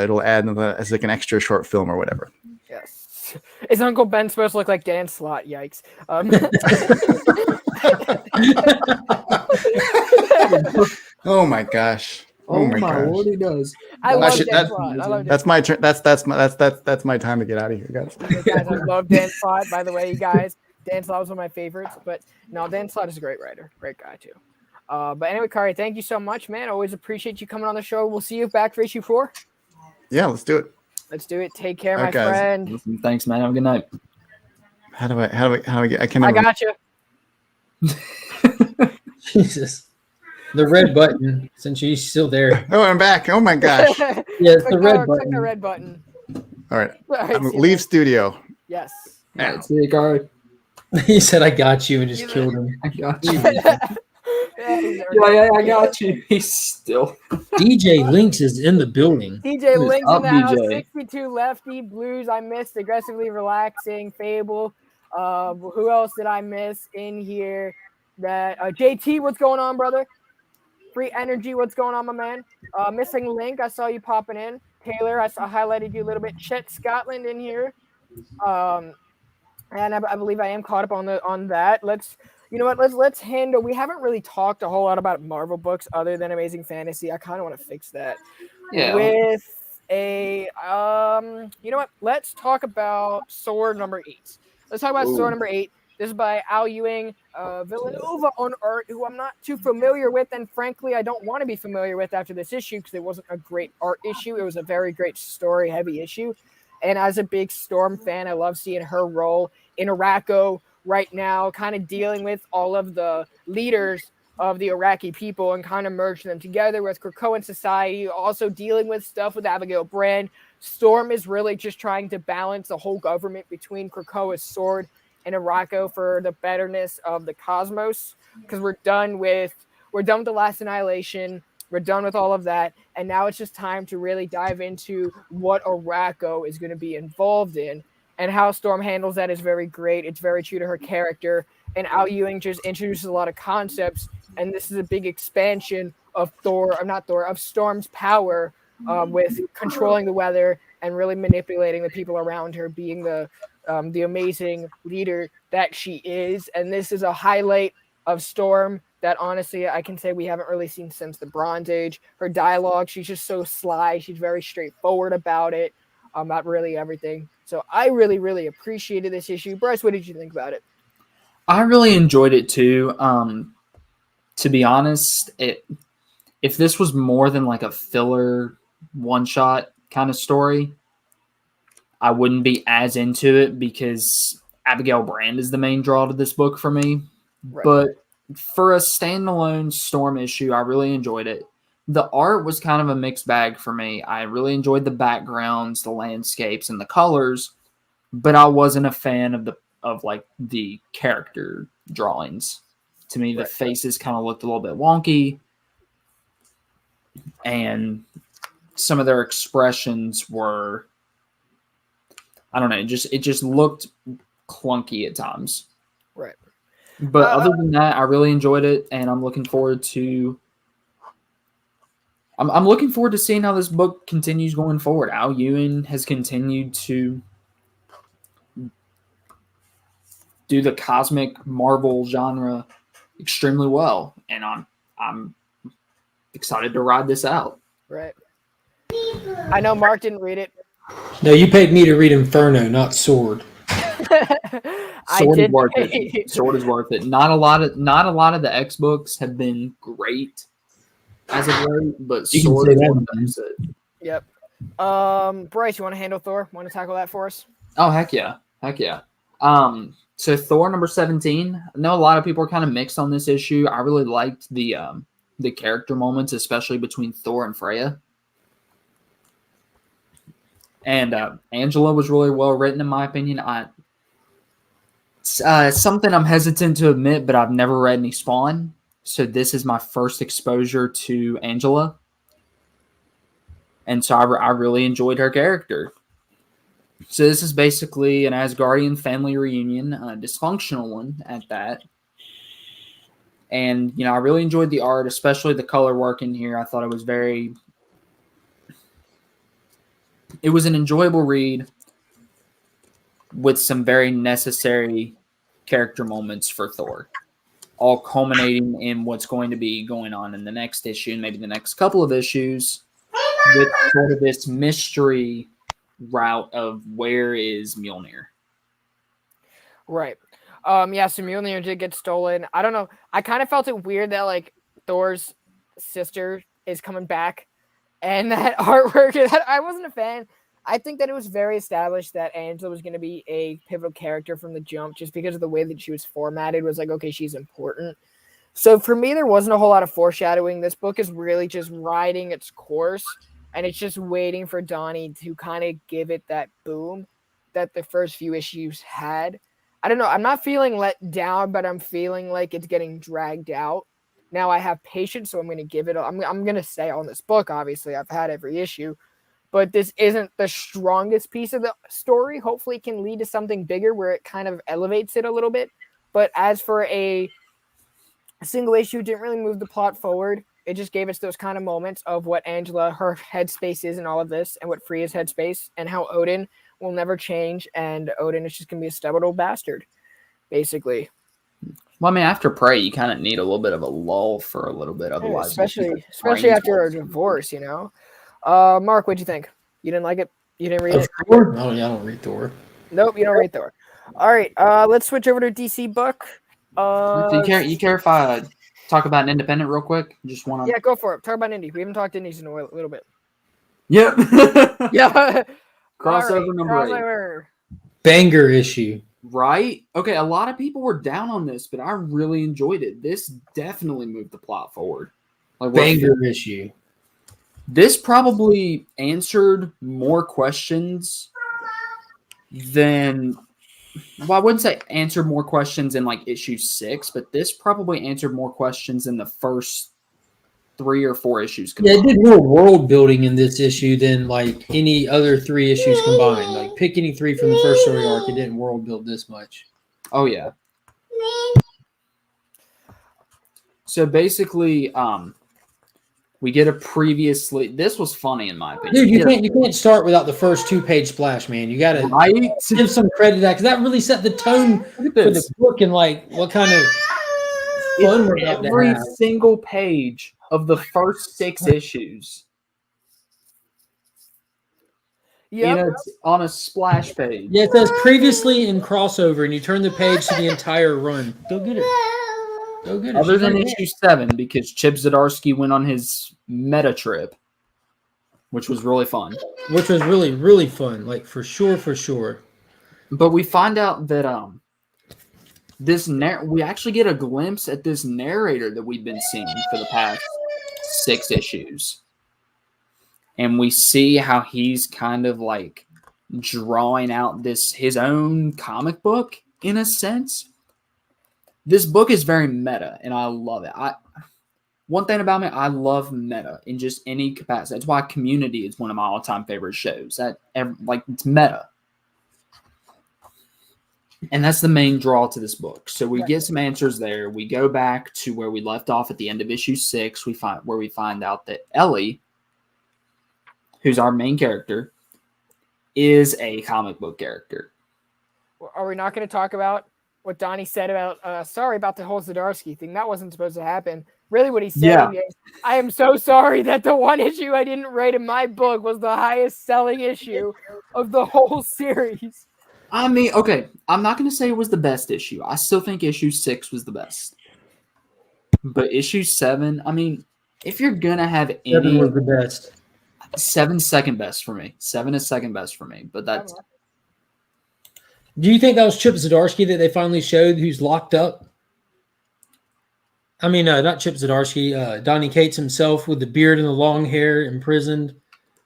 It'll add as like an extra short film or whatever. Yes. Is Uncle Ben supposed to look like Dan Slott? Yikes. Oh my gosh. Oh my gosh. Lord, he does. I love Dan Slott. I love Dan That's my turn. That's my time to get out of here, guys. Guys, I love Dan Slott, by the way, you guys. Dan Slott was one of my favorites, but no, Dan Slott is a great writer, great guy too. But anyway, Kaare, thank you so much, man. Always appreciate you coming on the show. We'll see you back for issue 4. Yeah, let's do it. Let's do it. Take care, All my right, guys. friend. Listen, thanks, man. Have a good night. How do I get? I got you. Jesus. The red button, since she's still there. Oh, I'm back. Oh my gosh. All Yeah, it's the red Click button. the red button. right. All right, see you, Leave man. studio. Yes. All right, see you, Kaare. He said, I got you, and just killed him. I got you. Yeah, Yeah, I got you. He's still. DJ Lynx is in the building. DJ Who's Links in up, the house. DJ? 62 Lefty, Blues I missed, Aggressively Relaxing, Fable. Who else did I miss in here? That JT, what's going on, brother? Free Energy, what's going on, my man? Missing Link, I saw you popping in. Taylor, I highlighted you a little bit. Chet Scotland in here. And I believe I am caught up on that. Let's handle. We haven't really talked a whole lot about Marvel books other than Amazing Fantasy. I kind of want to fix that. Yeah. With a you know what? Let's talk about Thor number 8. Let's talk about Thor number 8. This is by Al Ewing, Villanova on art, who I'm not too familiar with, and frankly, I don't want to be familiar with after this issue because it wasn't a great art issue. It was a very great story-heavy issue. And as a big Storm fan, I love seeing her role in Arakko right now, kind of dealing with all of the leaders of the Iraqi people and kind of merge them together with Krakoan society, also dealing with stuff with Abigail Brand. Storm is really just trying to balance the whole government between Krakoa's sword and Arakko for the betterness of the cosmos, because we're done with the last annihilation. We're done with all of that, and now it's just time to really dive into what Arakko is going to be involved in, and how Storm handles that is very great. It's very true to her character, and Al Ewing just introduces a lot of concepts, and this is a big expansion of Storm's power with controlling the weather and really manipulating the people around her, being the amazing leader that she is. And this is a highlight of Storm that honestly I can say we haven't really seen since the Bronze Age. Her dialogue, she's just so sly. She's very straightforward about it, about really everything. So I really, really appreciated this issue. Bryce, what did you think about it? I really enjoyed it too. To be honest, if this was more than like a filler one-shot kind of story, I wouldn't be as into it because Abigail Brand is the main draw to this book for me. Right. But for a standalone Storm issue, I really enjoyed it. The art was kind of a mixed bag for me. I really enjoyed the backgrounds, the landscapes, and the colors, but I wasn't a fan of the character drawings. To me, the faces kind of looked a little bit wonky, and some of their expressions were, I don't know, it just looked clunky at times. Right. But other than that, I really enjoyed it, and I'm looking forward to seeing how this book continues going forward. Al Ewing has continued to do the cosmic Marvel genre extremely well, and I'm excited to ride this out. Right. I know Mark didn't read it. No, you paid me to read Inferno, not Sword. Sword is worth it. Sword is worth it. Not a lot of the X books have been great as of late, but You Sword can is say one that, of them. Yep. Bryce, you want to handle Thor? Want to tackle that for us? Oh, heck yeah. So Thor number 17. I know a lot of people are kind of mixed on this issue. I really liked the character moments, especially between Thor and Freya. And Angela was really well written, in my opinion. Something I'm hesitant to admit, but I've never read any Spawn. So this is my first exposure to Angela. And so I really enjoyed her character. So this is basically an Asgardian family reunion, a dysfunctional one at that. And, I really enjoyed the art, especially the color work in here. I thought it was an enjoyable read with some very necessary character moments for Thor, all culminating in what's going to be going on in the next issue and maybe the next couple of issues with sort of this mystery route of where is Mjolnir. Right. So Mjolnir did get stolen. I don't know. I kind of felt it weird that Thor's sister is coming back, and that artwork. I wasn't a fan. I think that it was very established that Angela was going to be a pivotal character from the jump, just because of the way that she was formatted. Was like, okay, she's important. So for me, there wasn't a whole lot of foreshadowing. This book is really just riding its course, and it's just waiting for Donnie to kind of give it that boom that the first few issues had. I don't know. I'm not feeling let down, but I'm feeling like it's getting dragged out. Now I have patience, so I'm going to give it. I'm going to stay on this book. Obviously, I've had every issue, but this isn't the strongest piece of the story. Hopefully, it can lead to something bigger where it kind of elevates it a little bit. But as for a single issue, didn't really move the plot forward. It just gave us those kind of moments of what Angela, her headspace is in all of this, and what Freya's headspace, and how Odin will never change, and Odin is just going to be a stubborn old bastard, basically. Well, I mean, after Prey, you kind of need a little bit of a lull for a little bit, otherwise, especially after a divorce, Mark, what'd you think? You didn't like it? You didn't read it? Thor? Oh, yeah, I don't read Thor. Nope, you don't read Thor. All right, let's switch over to DC book. Do you care if I talk about an independent real quick? Just want to. Yeah, go for it. Talk about indie. We haven't talked indies in a little bit. Yep. Yeah. Crossover number 8. Banger issue. Right? Okay, a lot of people were down on this, but I really enjoyed it. This definitely moved the plot forward. Like Banger issue. this probably answered more questions than well, I wouldn't say answered more questions in like issue 6, but this probably answered more questions in the first 3 or 4 issues combined. Yeah, it did more world building in this issue than like any other 3 issues combined. Like pick any 3 from the first story arc, it didn't world build this much. Oh yeah. So basically, we get a previously. This was funny in my opinion. Dude, you can't start without the first 2-page splash, man. You got to Right? give some credit to that because that really set the tone for the book and like what kind of fun we're about to Every have. single page of the first 6 issues. Yep. On a splash page. Yeah, it says previously in crossover, and you turn the page to the entire run. Go get it. Go get it. Other than issue 7, because Chip Zdarsky went on his meta trip, which was really fun. Which was really, really fun. Like for sure, for sure. But we find out that we actually get a glimpse at this narrator that we've been seeing for the past 6 issues. And we see how he's kind of like drawing out his own comic book in a sense. This book is very meta, and I love it. One thing about me, I love meta in just any capacity. That's why Community is one of my all-time favorite shows. It's meta. And that's the main draw to this book. So we get some answers there. We go back to where we left off at the end of issue 6. We find out that Ellie, who's our main character, is a comic book character. Are we not going to talk about what Donnie said about, sorry about the whole Zdarsky thing? That wasn't supposed to happen. Really what he's saying is, I am so sorry that the one issue I didn't write in my book was the highest selling issue of the whole series. I mean, okay, I'm not going to say it was the best issue. I still think issue 6 was the best. But issue 7, I mean, if you're going to have any... 7 was the best. 7's second best for me. 7 is second best for me. But that's... Do you think that was Chip Zdarsky that they finally showed who's locked up? I mean, not Chip Zdarsky, Donny Cates himself with the beard and the long hair, imprisoned.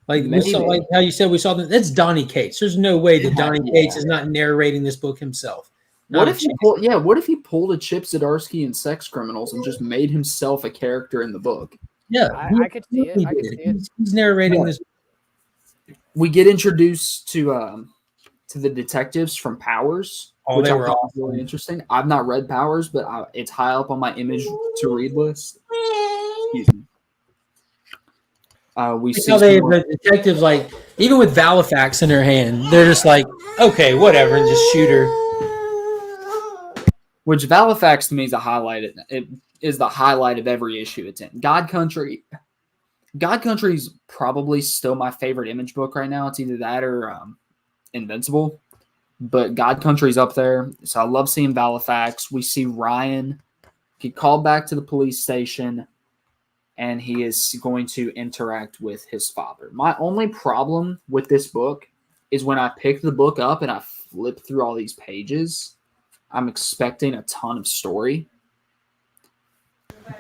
Like we saw, like how you said, we saw that. That's Donny Cates. There's no way that Donny Cates is not narrating this book himself. What if he pulled a Chip Zdarsky in Sex Criminals and just made himself a character in the book? Yeah, I could see it. He's narrating this. We get introduced to the detectives from Powers, which I thought was really interesting. I've not read Powers, but it's high up on my image to read list. Excuse me. We see the detectives, like, even with Valifax in their hand, they're just like, okay, whatever, and just shoot her. Which Valifax to me is the highlight of every issue it's in. God Country is probably still my favorite Image book right now. It's either that or Invincible, but God Country's up there. So I love seeing Valifax. We see Ryan get called back to the police station, and he is going to interact with his father. My only problem with this book is when I pick the book up and I flip through all these pages, I'm expecting a ton of story.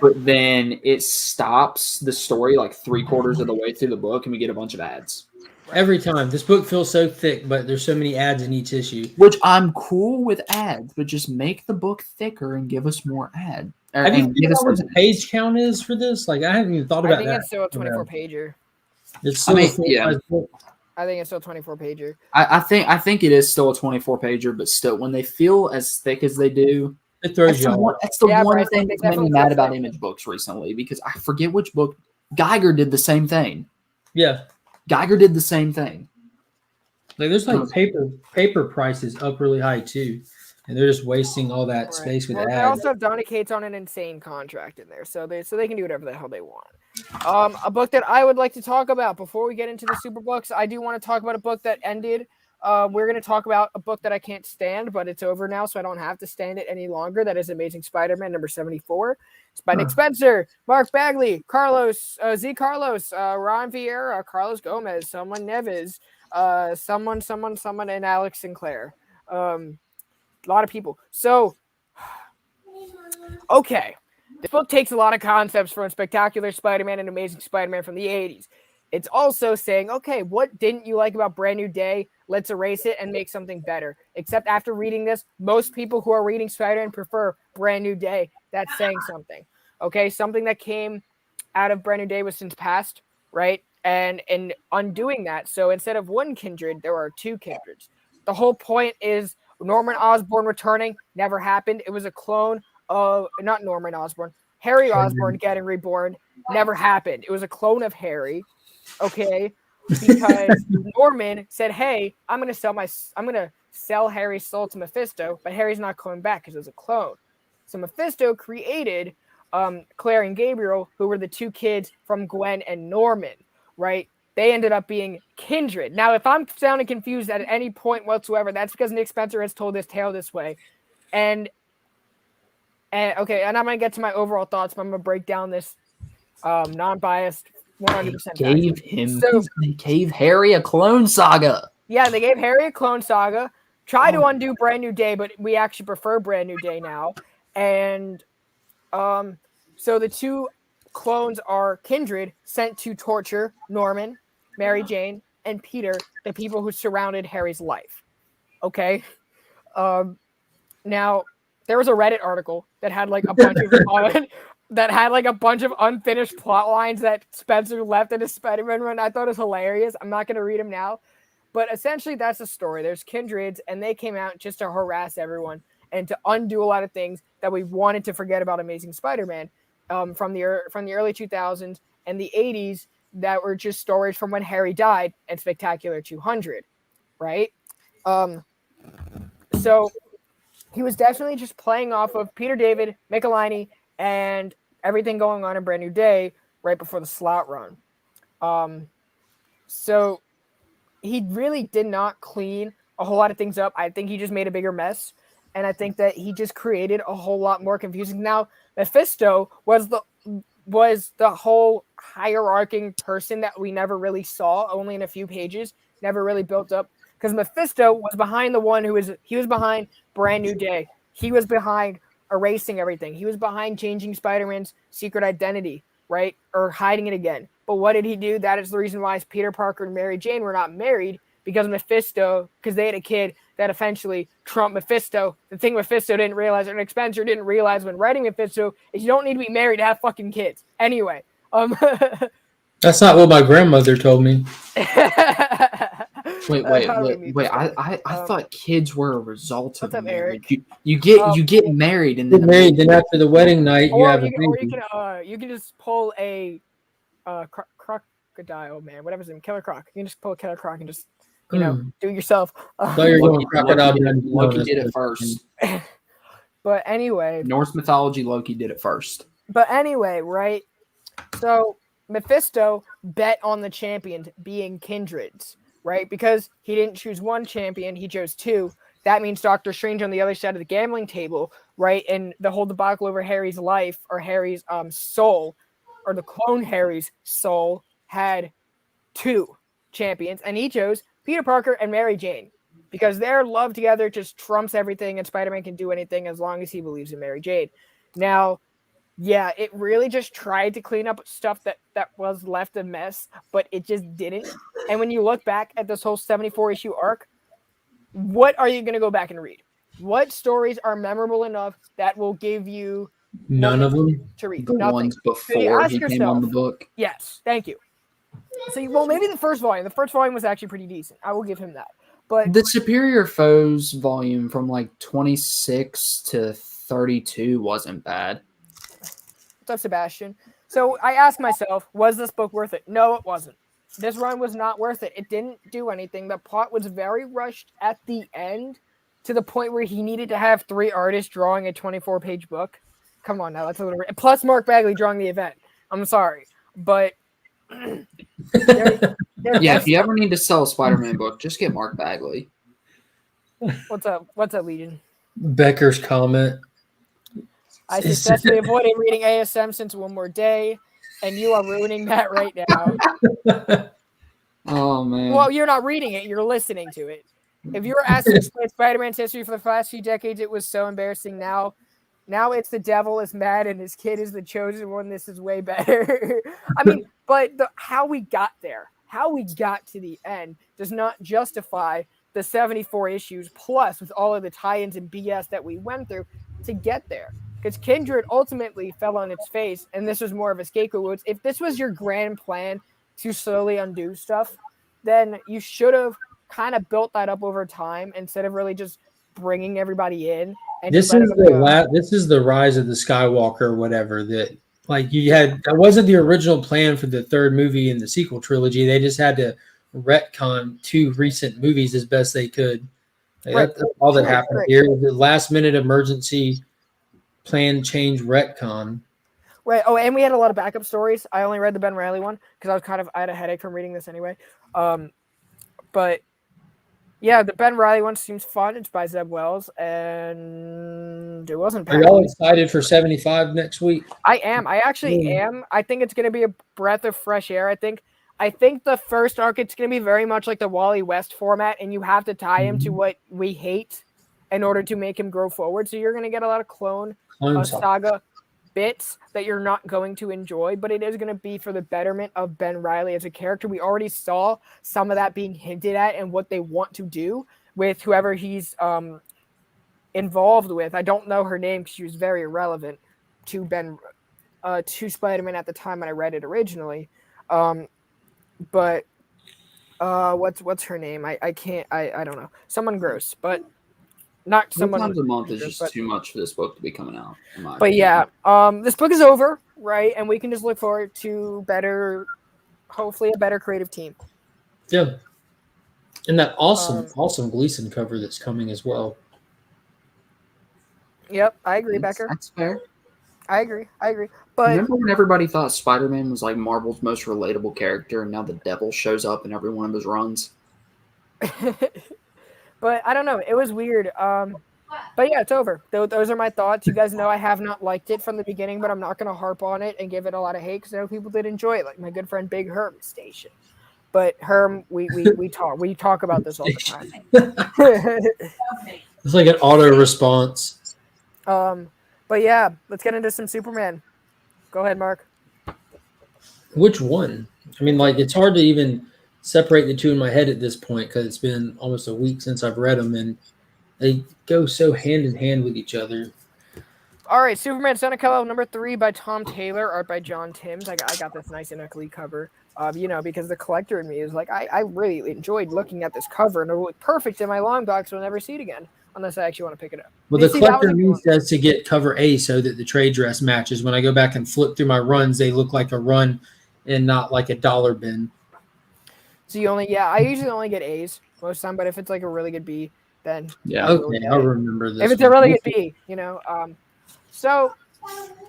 But then it stops the story like 3/4 of the way through the book, and we get a bunch of ads. Every time. This book feels so thick, but there's so many ads in each issue. Which I'm cool with ads, but just make the book thicker and give us more ads. Have you figured out what the page count is for this? Like, I haven't even thought about that. I think it's still a 24-pager. It's still I think it's still a 24-pager. I think it is still a 24-pager, but still, when they feel as thick as they do, it throws you off. That's the one thing that's made me mad about Image books recently, because I forget which book. Geiger did the same thing. Yeah. Geiger did the same thing. Like, there's like paper prices up really high too, and they're just wasting all that space with ads. They also have Donny Cates on an insane contract in there, so they can do whatever the hell they want. A book that I would like to talk about before we get into the super books, I do want to talk about a book that ended. We're going to talk about a book that I can't stand, but it's over now, so I don't have to stand it any longer. That is Amazing Spider-Man number 74. It's by Nick Spencer, Mark Bagley, Carlos, Z. Carlos, Ron Vieira, Carlos Gomez, someone Neves, someone, and Alex Sinclair. A lot of people. So, okay. This book takes a lot of concepts from Spectacular Spider-Man and Amazing Spider-Man from the 80s. It's also saying, okay, what didn't you like about Brand New Day? Let's erase it and make something better. Except after reading this, most people who are reading Spider-Man prefer Brand New Day. That's saying something. Okay, something that came out of Brand New Day was since past, right? And undoing that, so instead of one kindred, there are two kindreds. The whole point is Norman Osborn returning never happened. It was a clone of, not Norman Osborn, Harry Osborn getting reborn never happened. It was a clone of Harry, okay? Because Norman said, "Hey, I'm gonna sell Harry's soul to Mephisto," but Harry's not coming back because it was a clone. So Mephisto created Claire and Gabriel, who were the two kids from Gwen and Norman, right? They ended up being kindred. Now, if I'm sounding confused at any point whatsoever, that's because Nick Spencer has told this tale this way. And okay, and I'm gonna get to my overall thoughts, but I'm gonna break down this non-biased 100%. They gave Harry a clone saga. Yeah, they gave Harry a clone saga. Try to undo Brand New Day, but we actually prefer Brand New Day now. And so the two clones are kindred sent to torture Norman, Mary Jane, and Peter, the people who surrounded Harry's life. Okay. Now there was a Reddit article that had like a bunch of unfinished plot lines that Spencer left in his Spider-Man run. I thought it was hilarious. I'm not going to read them now, but essentially that's the story. There's kindreds, and they came out just to harass everyone and to undo a lot of things that we wanted to forget about Amazing Spider-Man from the early 2000s and the 80s that were just stories from when Harry died and Spectacular 200, right? So he was definitely just playing off of Peter David, Michelini, and everything going on in Brand New Day right before the slot run. So he really did not clean a whole lot of things up. I think he just made a bigger mess. And I think that he just created a whole lot more confusing. Now, Mephisto was the whole hierarching person that we never really saw, only in a few pages, never really built up. Because Mephisto was behind he was behind Brand New Day. He was behind erasing everything. He was behind changing Spider-Man's secret identity, right? Or hiding it again. But what did he do? That is the reason why Peter Parker and Mary Jane were not married, because they had a kid that eventually trumped Mephisto. The thing Mephisto didn't realize, or Nick Spencer didn't realize when writing Mephisto, is you don't need to be married to have fucking kids. Anyway. That's not what my grandmother told me. Wait. I thought kids were a result of marriage. You get married and then married. Then after the wedding night, you have a baby. Or you can just pull a crocodile, man. Whatever's in Killer Croc. You can just pull a Killer Croc and just do it yourself. Loki did it first. But anyway, Norse mythology, Loki did it first. But anyway, right? So Mephisto bet on the champion being kindreds, right? Because he didn't choose one champion, he chose two. That means Doctor Strange on the other side of the gambling table, right? And the whole debacle over Harry's life, or Harry's soul, or the clone Harry's soul, had two champions, and he chose Peter Parker and Mary Jane, because their love together just trumps everything, and Spider-Man can do anything as long as he believes in Mary Jane. Now, yeah, it really just tried to clean up stuff that was left a mess, but it just didn't. And when you look back at this whole 74-issue arc, what are you going to go back and read? What stories are memorable enough that will give you none of them to read? The Nothing. ones before he came on the book. Yes, thank you. So, well, maybe the first volume. The first volume was actually pretty decent. I will give him that. But the Superior Foes volume from like 26 to 32 wasn't bad. What's up, Sebastian? So I asked myself, was this book worth it? No, it wasn't. This run was not worth it. It didn't do anything. The plot was very rushed at the end, to the point where he needed to have 3 artists drawing a 24-page book. Come on now, that's a little... Plus Mark Bagley drawing the event. I'm sorry, but... If you ever need to sell a Spider-Man book, just get Mark Bagley. What's up? What's up, Legion? Becker's comment. I successfully avoided reading ASM since one more day, and you are ruining that right now. Oh, man. Well, you're not reading it. You're listening to it. If you were asked to explain Spider-Man's history for the past few decades, it was so embarrassing. Now it's the devil is mad and his kid is the chosen one. This is way better. I mean, but how we got there, how we got to the end, does not justify the 74 issues plus with all of the tie-ins and BS that we went through to get there. Because Kindred ultimately fell on its face, and this was more of a scapegoat. If this was your grand plan to slowly undo stuff, then you should have kind of built that up over time instead of really just bringing everybody in. And This is this is the rise of the Skywalker, or whatever. That like you had that wasn't the original plan for the third movie in the sequel trilogy. They just had to retcon 2 recent movies as best they could. Like, that's all that happened here. The last minute emergency plan change retcon. Right. Oh, and we had a lot of backup stories. I only read the Ben Reilly one because I had a headache from reading this anyway. But yeah, the Ben Reilly one seems fun. It's by Zeb Wells, and it wasn't. Are y'all excited for 75 next week? I am. I actually am. I think it's going to be a breath of fresh air. I think the first arc, it's going to be very much like the Wally West format, and you have to tie him to what we hate in order to make him grow forward. So you're going to get a lot of clone saga bits that you're not going to enjoy, but it is going to be for the betterment of Ben Reilly as a character. We already saw some of that being hinted at and what they want to do with whoever he's involved with. I don't know her name because she was very irrelevant to Spider-Man at the time when I read it originally. But what's her name? I don't know. Someone gross, but not someone. Sometimes a month is just too much for this book to be coming out. But yeah, this book is over, right? And we can just look forward to hopefully a better creative team. Yeah. And that awesome Gleason cover that's coming as well. Yep, I agree, Becker. That's fair. I agree. But remember when everybody thought Spider-Man was like Marvel's most relatable character, and now the devil shows up in every one of his runs? But I don't know. It was weird. But yeah, it's over. Those are my thoughts. You guys know I have not liked it from the beginning, but I'm not going to harp on it and give it a lot of hate because I know people did enjoy it, like my good friend Big Herm Station. But Herm, we talk about this all the time. It's like an auto response. But yeah, let's get into some Superman. Go ahead, Mark. Which one? I mean, like, it's hard to even separate the two in my head at this point because it's been almost a week since I've read them, and they go so hand in hand with each other. All right, Superman Son of Kal-El number 3 by Tom Taylor, art by John Timms. I got this nice and ugly cover, because the collector in me is like, I really enjoyed looking at this cover, and it'll look perfect in my long box. I'll never see it again unless I actually want to pick it up. Well, the collector in me says to get cover A so that the trade dress matches. When I go back and flip through my runs, they look like a run and not like a dollar bin. So I usually only get A's most of the time, but if it's like a really good B, then I'll remember this. If it's a really good B, So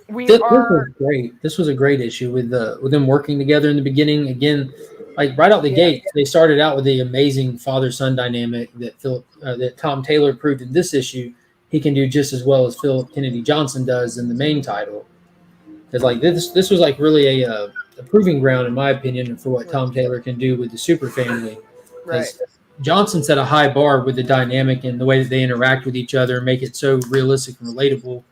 this was great. This was a great issue with them working together in the beginning. Again, like right out the gate, they started out with the amazing father-son dynamic that Tom Taylor proved in this issue he can do just as well as Philip Kennedy Johnson does in the main title. It's like this was like really a proving ground, in my opinion, for what Tom Taylor can do with the Super Family. Right. Johnson set a high bar with the dynamic and the way that they interact with each other and make it so realistic and relatable,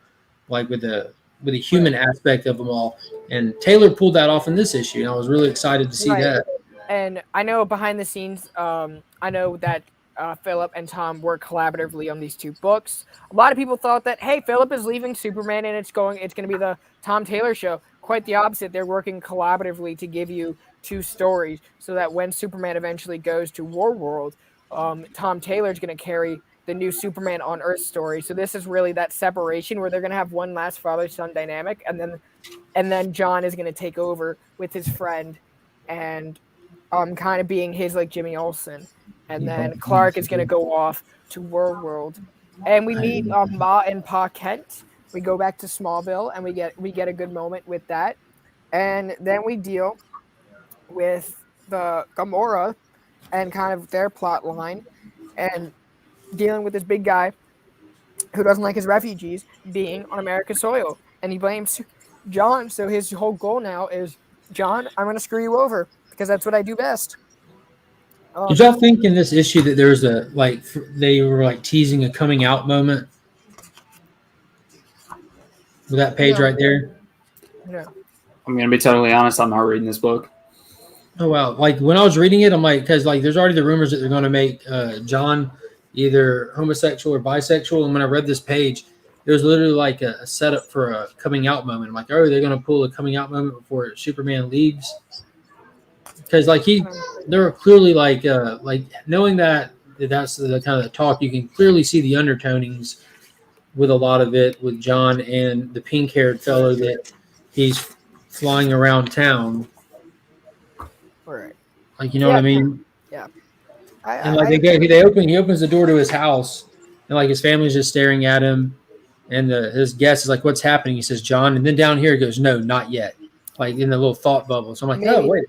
like with the human aspect of them all. And Taylor pulled that off in this issue, and I was really excited to see that. And I know behind the scenes, I know that Philip and Tom work collaboratively on these 2 books. A lot of people thought that, hey, Philip is leaving Superman and it's going to be the Tom Taylor show. Quite the opposite. They're working collaboratively to give you 2 stories so that when Superman eventually goes to War World, Tom Taylor's going to carry the new Superman on Earth story. So this is really that separation where they're going to have one last father-son dynamic, and then John is going to take over with his friend and kind of being his like Jimmy Olsen. And then Clark is going to go off to War World. And we meet Ma and Pa Kent. We go back to Smallville, and we get a good moment with that. And then we deal with the Gamora and kind of their plot line and dealing with this big guy who doesn't like his refugees being on America's soil. And he blames John. So his whole goal now is, John, I'm going to screw you over because that's what I do best. Did y'all think in this issue that there was they were like teasing a coming out moment with that page No. right there? No. I'm gonna be totally honest. I'm not reading this book. Oh wow! Like when I was reading it, I'm like, because like there's already the rumors that they're going to make John either homosexual or bisexual, and when I read this page, it was literally like a setup for a coming out moment. I'm like, oh, they're going to pull a coming out moment before Superman leaves, because like there were clearly like knowing that that's the kind of the talk, you can clearly see the undertonings with a lot of it with John and the pink-haired fellow that he's flying around town. Right. Like, you know what I mean? Yeah. And like he opens the door to his house, and like his family's just staring at him, and his guest is like, "What's happening?" He says, "John," and then down here he goes, "No, not yet." Like in the little thought bubble. So I'm like, "Oh wait,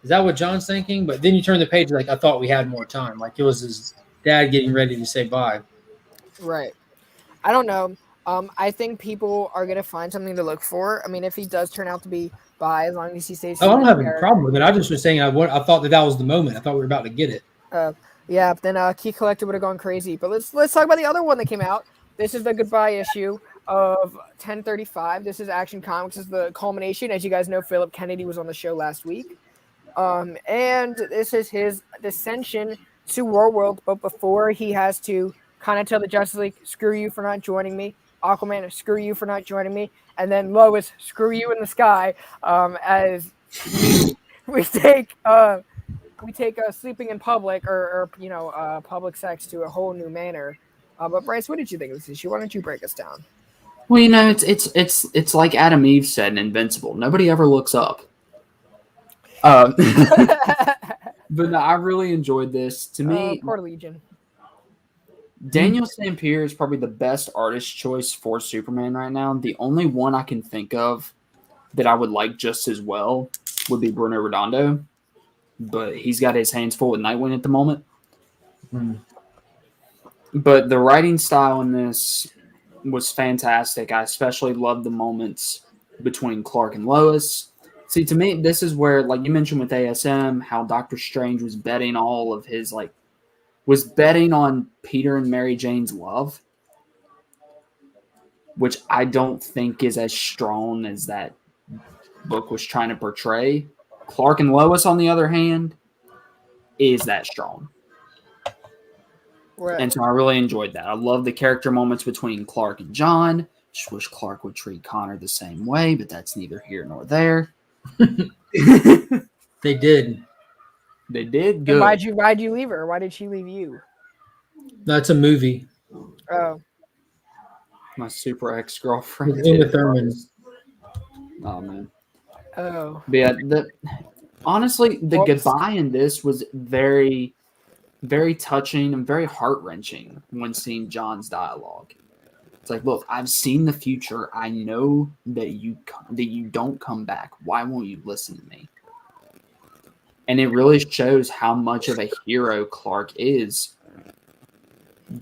is that what John's thinking?" But then you turn the page, like I thought we had more time. Like it was his dad getting ready to say bye. Right. I don't know. I think people are gonna find something to look for. I mean, if he does turn out to be bi, as long as he stays. Oh, I don't have any problem with it. I just was saying I thought that was the moment. I thought we were about to get it. Yeah, then Key Collector would have gone crazy. But let's talk about the other one that came out. This is the goodbye issue of 1035. This is Action Comics. This is the culmination. As you guys know, Philip Kennedy was on the show last week. And this is his descension to Warworld, but before he has to kind of tell the Justice League, screw you for not joining me. Aquaman, screw you for not joining me. And then Lois, screw you in the sky, as we take sleeping in public or public sex to a whole new manner. But Bryce, what did you think of this issue? Why don't you break us down? Well, it's like Adam Eve said in Invincible. Nobody ever looks up. But no, I really enjoyed this. To me, poor Legion. Daniel Sampier is probably the best artist choice for Superman right now. The only one I can think of that I would like just as well would be Bruno Redondo, but he's got his hands full with Nightwing at the moment. But the writing style in this was fantastic. I especially loved the moments between Clark and Lois. See, to me, this is where, like you mentioned with ASM, how Doctor Strange was betting all of his, was betting on Peter and Mary Jane's love, which I don't think is as strong as that book was trying to portray. Clark and Lois, on the other hand, is that strong. Right. And so I really enjoyed that. I love the character moments between Clark and John. Just wish Clark would treat Connor the same way, but that's neither here nor there. They did. They did good. And why'd you leave her? Why did she leave you? That's a movie. Oh. My super ex-girlfriend. Uma Thurman. Oh, man. Oh. But yeah, honestly, the goodbye in this was very, very touching and very heart-wrenching when seeing John's dialogue. It's like, look, I've seen the future. I know that you don't come back. Why won't you listen to me? And it really shows how much of a hero Clark is.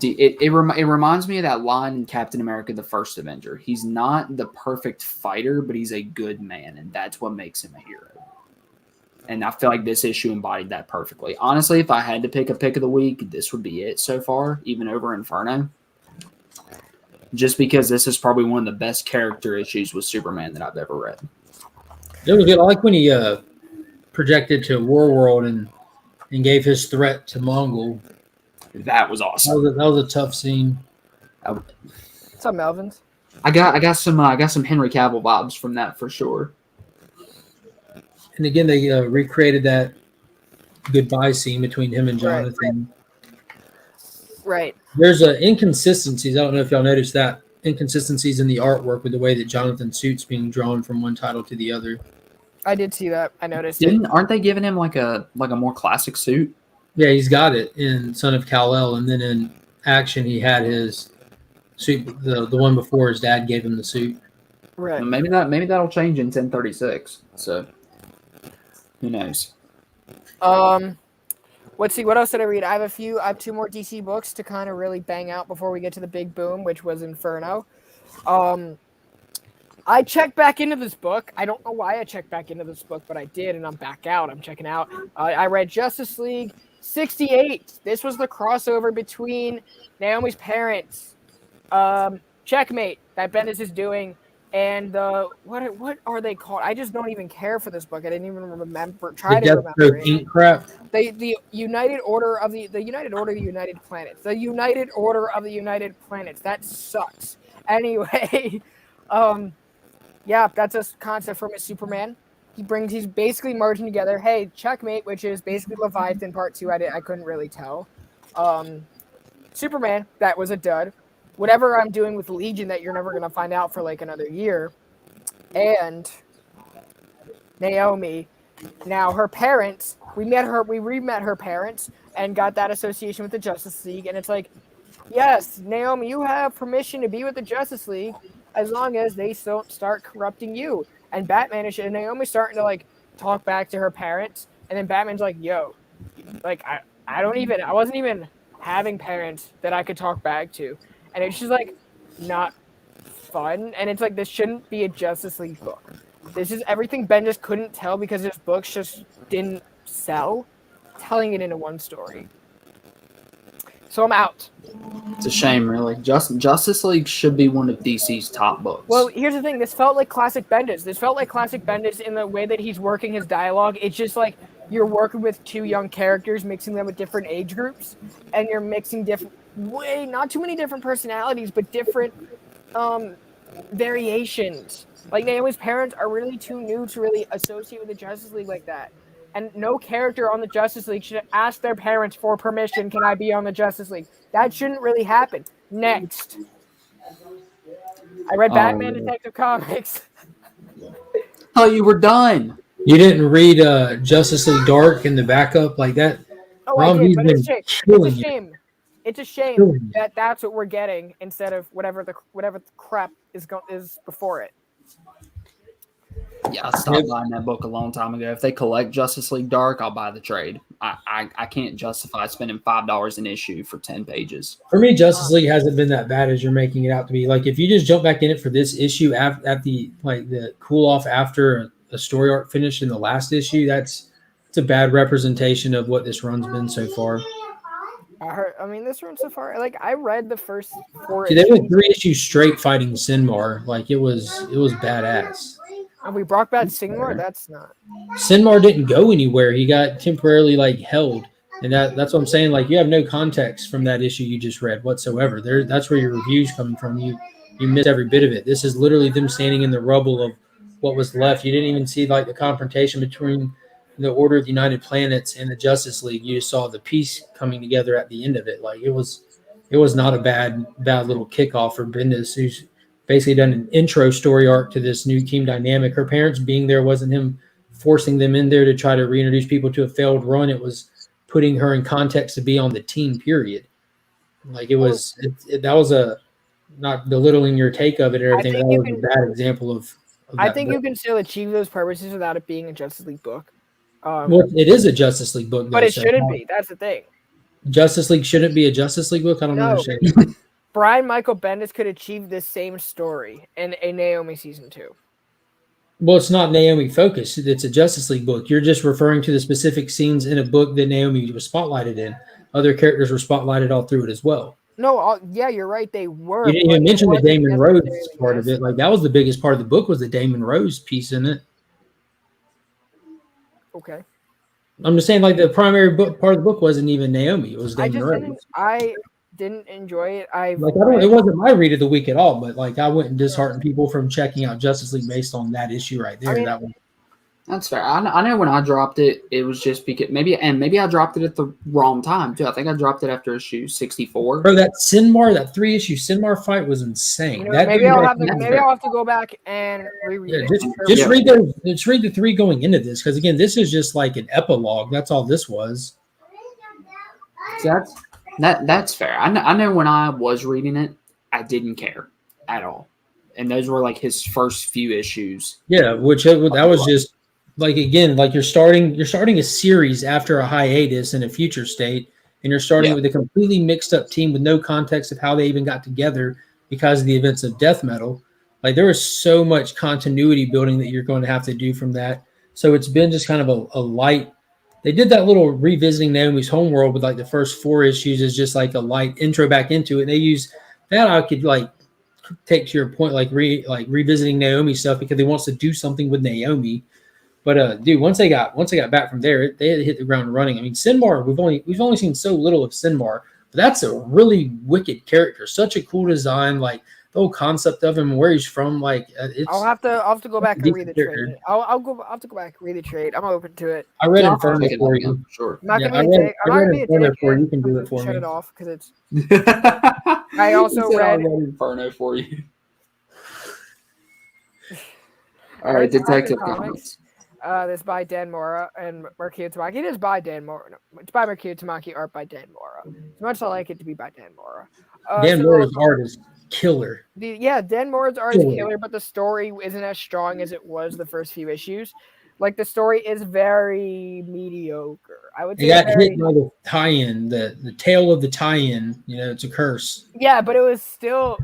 It reminds me of that line in Captain America, the First Avenger. He's not the perfect fighter, but he's a good man, and that's what makes him a hero. And I feel like this issue embodied that perfectly. Honestly, if I had to pick a pick of the week, this would be it so far, even over Inferno. Just because this is probably one of the best character issues with Superman that I've ever read. It was good. I like when he projected to Warworld and gave his threat to Mongol. That was awesome. That was a tough scene. What's up, Melvins? I got some Henry Cavill vibes from that for sure. And again, they recreated that goodbye scene between him and Jonathan. Right. There's inconsistencies. I don't know if y'all noticed that. Inconsistencies in the artwork with the way that Jonathan's suit's being drawn from one title to the other. I did see that. I noticed Aren't they giving him like a more classic suit? Yeah, he's got it in Son of Kal-El, and then in Action he had his suit, the one before his dad gave him the suit. Right. Maybe that'll change in 1036. So who knows? Let's see. What else did I read? I have two more DC books to kind of really bang out before we get to the big boom, which was Inferno. I checked back into this book. I don't know why I checked back into this book, but I did, and I'm back out. I'm checking out. I read Justice League 68. This was the crossover between Naomi's parents, Checkmate, that Bendis is doing, and what are they called? I just don't even care for this book. I didn't even remember. Try to remember Deathstroke it. crap. The United Order of the United Order of the United Planets. The United Order of the United Planets. That sucks. Anyway, yeah, that's a concept from his Superman. He's basically merging together. Hey, Checkmate, which is basically Leviathan Part 2. I couldn't really tell. Superman, that was a dud. Whatever I'm doing with Legion that you're never gonna find out for like another year. And Naomi. Now her parents, we re-met her parents and got that association with the Justice League, and it's like, yes, Naomi, you have permission to be with the Justice League as long as they don't start corrupting you. And Batman and Naomi's starting to like talk back to her parents, and then Batman's like, yo, like I wasn't even having parents that I could talk back to. And it's just like not fun. And it's like, this shouldn't be a Justice League book. This is everything Bendis couldn't tell because his books just didn't sell, telling it into one story. So I'm out. It's a shame, really. Justice League should be one of DC's top books. Well, here's the thing. This felt like classic Bendis. This felt like classic Bendis in the way that he's working his dialogue. It's just like you're working with two young characters, mixing them with different age groups, and you're mixing not too many different personalities, but different variations. Like, Naomi's parents are really too new to really associate with the Justice League like that. And no character on the Justice League should ask their parents for permission, can I be on the Justice League? That shouldn't really happen. Next. I read Batman Detective Comics. Oh, you were done. You didn't read Justice League Dark in the backup like that? Oh, I did, but it's a shame. It's a shame that that's what we're getting instead of whatever the crap is before it. Yeah, I stopped buying that book a long time ago. If they collect Justice League Dark, I'll buy the trade. I can't justify spending $5 an issue for 10 pages. For me, Justice League hasn't been that bad as you're making it out to be. Like, if you just jump back in it for this issue at the cool off after a story arc finished in the last issue, it's a bad representation of what this run's been so far. This run so far, like, I read the first 4 See, issues. they went 3 issues straight fighting Sinmar. Like, it was badass. And we brought back Sinmar? That's not. Sinmar didn't go anywhere. He got temporarily held. And that's what I'm saying. Like, you have no context from that issue you just read whatsoever. That's where your review's coming from. You missed every bit of it. This is literally them standing in the rubble of what was left. You didn't even see the confrontation between the Order of the United Planets and the Justice League. You just saw the piece coming together at the end of it. Like, it was not a bad little kickoff for Bendis, who's basically done an intro story arc to this new team dynamic. Her parents being there wasn't him forcing them in there to try to reintroduce people to a failed run. It was putting her in context to be on the team, period. Like, that was a, not belittling your take of it or everything. That was a bad example of I think you can still achieve those purposes without it being a Justice League book. Well, it is a Justice League book, though, but it shouldn't be. That's the thing. Justice League shouldn't be a Justice League book? I don't understand. Brian Michael Bendis could achieve this same story in a Naomi season 2. Well, it's not Naomi focused. It's a Justice League book. You're just referring to the specific scenes in a book that Naomi was spotlighted in. Other characters were spotlighted all through it as well. No, yeah, you're right. They were. You didn't even mention the Damon Rose part of it. Like, that was the biggest part of the book, was the Damon Rose piece in it. Okay. I'm just saying, the primary part of the book wasn't even Naomi. It was Damon Rose. I didn't enjoy it. It wasn't my read of the week at all, but I wouldn't dishearten people from checking out Justice League based on that issue right there. That's fair. I know when I dropped it, it was just because maybe I dropped it at the wrong time too. I think I dropped it after issue 64. Bro, that 3-issue Sinmar fight was insane. Maybe I'll have to go back and reread it. Just read the 3 going into this, because again, this is just like an epilogue. That's all this was. That's fair. I know when I was reading it, I didn't care at all, and those were his first few issues. Yeah, that was just. You're starting a series after a hiatus in a future state, and you're starting with a completely mixed up team with no context of how they even got together because of the events of Death Metal. There is so much continuity building that you're going to have to do from that. So it's been just kind of a light They did that little revisiting Naomi's homeworld with like the first 4 issues is just like a light intro back into it. And they use that I could like take to your point, like revisiting Naomi stuff because he wants to do something with Naomi. But dude, once they got back from there, they had to hit the ground running. I mean, Sinmar, we've only seen so little of Sinmar, but that's a really wicked character. Such a cool design, like the whole concept of him, where he's from. Like it's. I'll have to go back and read the character. trade. I'll have to go back and read the trade. I'm open to it. I read Yeah, Inferno I'll check it for out you. again, for sure. I'm not Yeah, gonna be a dick. I'm not gonna be a Inferno dick. for you. and You can do I'm it for shut me. it off because it's. I also read Inferno for you. All right, Detective Comics. This by Dan Mora and Marquio Tamaki. It is by Dan Mora. It's by Marquio Tamaki, art by Dan Mora. As much as I like it to be by Dan Mora. Dan Mora's art is killer. Dan Mora's art is killer, but the story isn't as strong as it was the first few issues. Like the story is very mediocre. I would say. It got hit by the tie-in, the tail of the tie-in. You know, it's a curse. Yeah, but it was still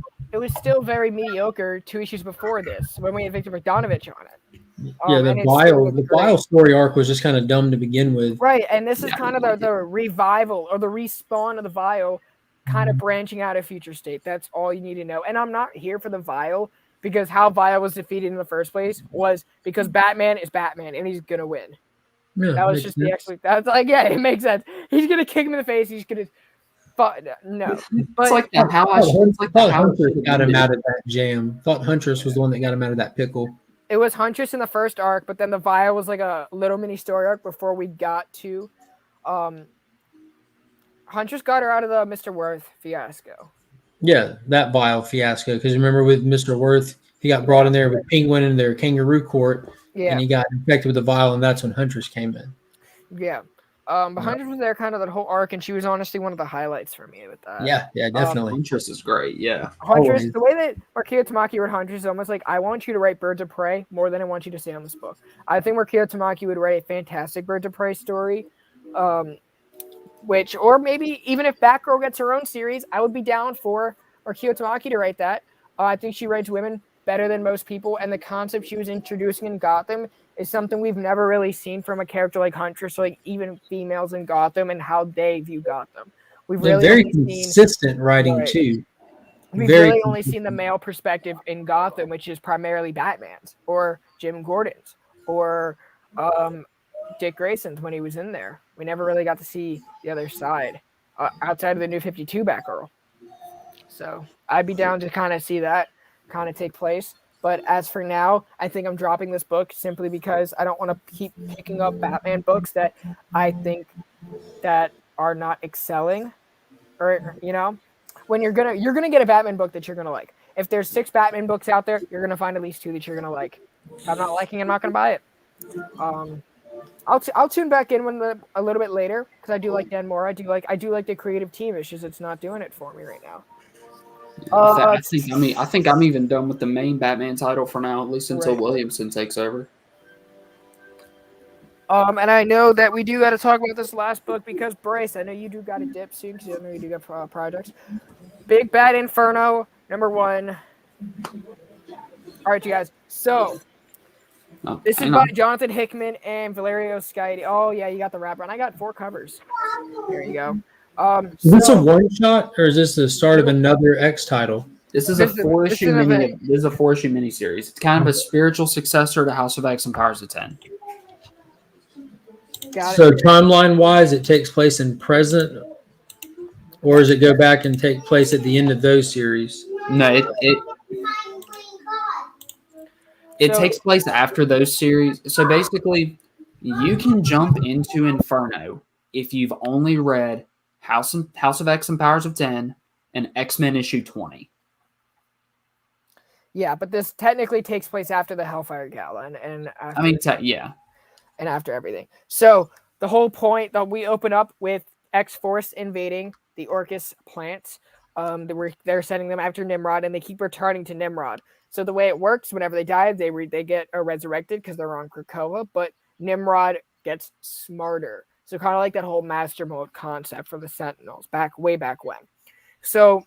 very mediocre 2 issues before this when we had Victor Bogdanovich on it. Yeah, the Bile story arc was just kind of dumb to begin with. Right, and this is kind of the revival or the respawn of the Vial kind of branching out of Future State. That's all you need to know. And I'm not here for the Vial because how Vial was defeated in the first place was because Batman is Batman and he's going to win. Yeah, that was just that's like, yeah, it makes sense. He's going to kick him in the face. He's going to no. But it's like how Huntress got him out of that jam. Thought Huntress was the one that got him out of that pickle. It was Huntress in the first arc, but then the Vial was like a little mini story arc before we got to Huntress got her out of the Mr. Worth fiasco. Yeah, that Vial fiasco. Because remember with Mr. Worth, he got brought in there with Penguin in their kangaroo court, and he got infected with the Vial, and that's when Huntress came in. Yeah. But Huntress was there kind of that whole arc, and she was honestly one of the highlights for me with that. Yeah, definitely. Huntress is great, yeah. Huntress, the way that Marquio Tamaki wrote Huntress is almost like, I want you to write Birds of Prey more than I want you to stay on this book. I think Marquio Tamaki would write a fantastic Birds of Prey story, or maybe even if Batgirl gets her own series, I would be down for Marquio Tamaki to write that. I think she writes women better than most people, and the concept she was introducing in Gotham is something we've never really seen from a character like Huntress, like even females in Gotham and how they view Gotham. We've really very consistent writing too. We've really only seen the male perspective in Gotham, which is primarily Batman's or Jim Gordon's or Dick Grayson's when he was in there. We never really got to see the other side outside of the New 52 Batgirl. So I'd be down to kind of see that kind of take place. But as for now, I think I'm dropping this book simply because I don't want to keep picking up Batman books that I think that are not excelling. Or, you know, when you're gonna get a Batman book that you're gonna like. If there's 6 Batman books out there, you're gonna find at least 2 that you're gonna like. If I'm not liking, I'm not gonna buy it. I'll tune back in a little bit later because I do like Dan Mora. I do like the creative team. It's just it's not doing it for me right now. I think I'm even done with the main Batman title for now, at least until Williamson takes over. And I know that we do got to talk about this last book because Bryce, I know you do got to dip soon because I know you do got projects. Big Bad Inferno #1. All right, you guys. So this is by Jonathan Hickman and Valerio Scaiti. Oh yeah, you got the wrapper, and I got 4 covers. There you go. Is this a one shot or is this the start of another X title? This is a 4-issue mini. This is a 4-issue miniseries. It's kind of a spiritual successor to House of X and Powers of 10. So timeline wise, it takes place in present, or does it go back and take place at the end of those series? No, it takes place after those series. So basically, you can jump into Inferno if you've only read House of X and Powers of 10 and X-Men issue 20. Yeah, but this technically takes place after the Hellfire Gala and after, and after everything. So the whole point that we open up with X-Force invading the Orcus plants. They're sending them after Nimrod, and they keep returning to Nimrod. So the way it works, whenever they die, they get resurrected because they're on Krakoa, but Nimrod gets smarter. So kind of like that whole master mode concept from the Sentinels way back when. So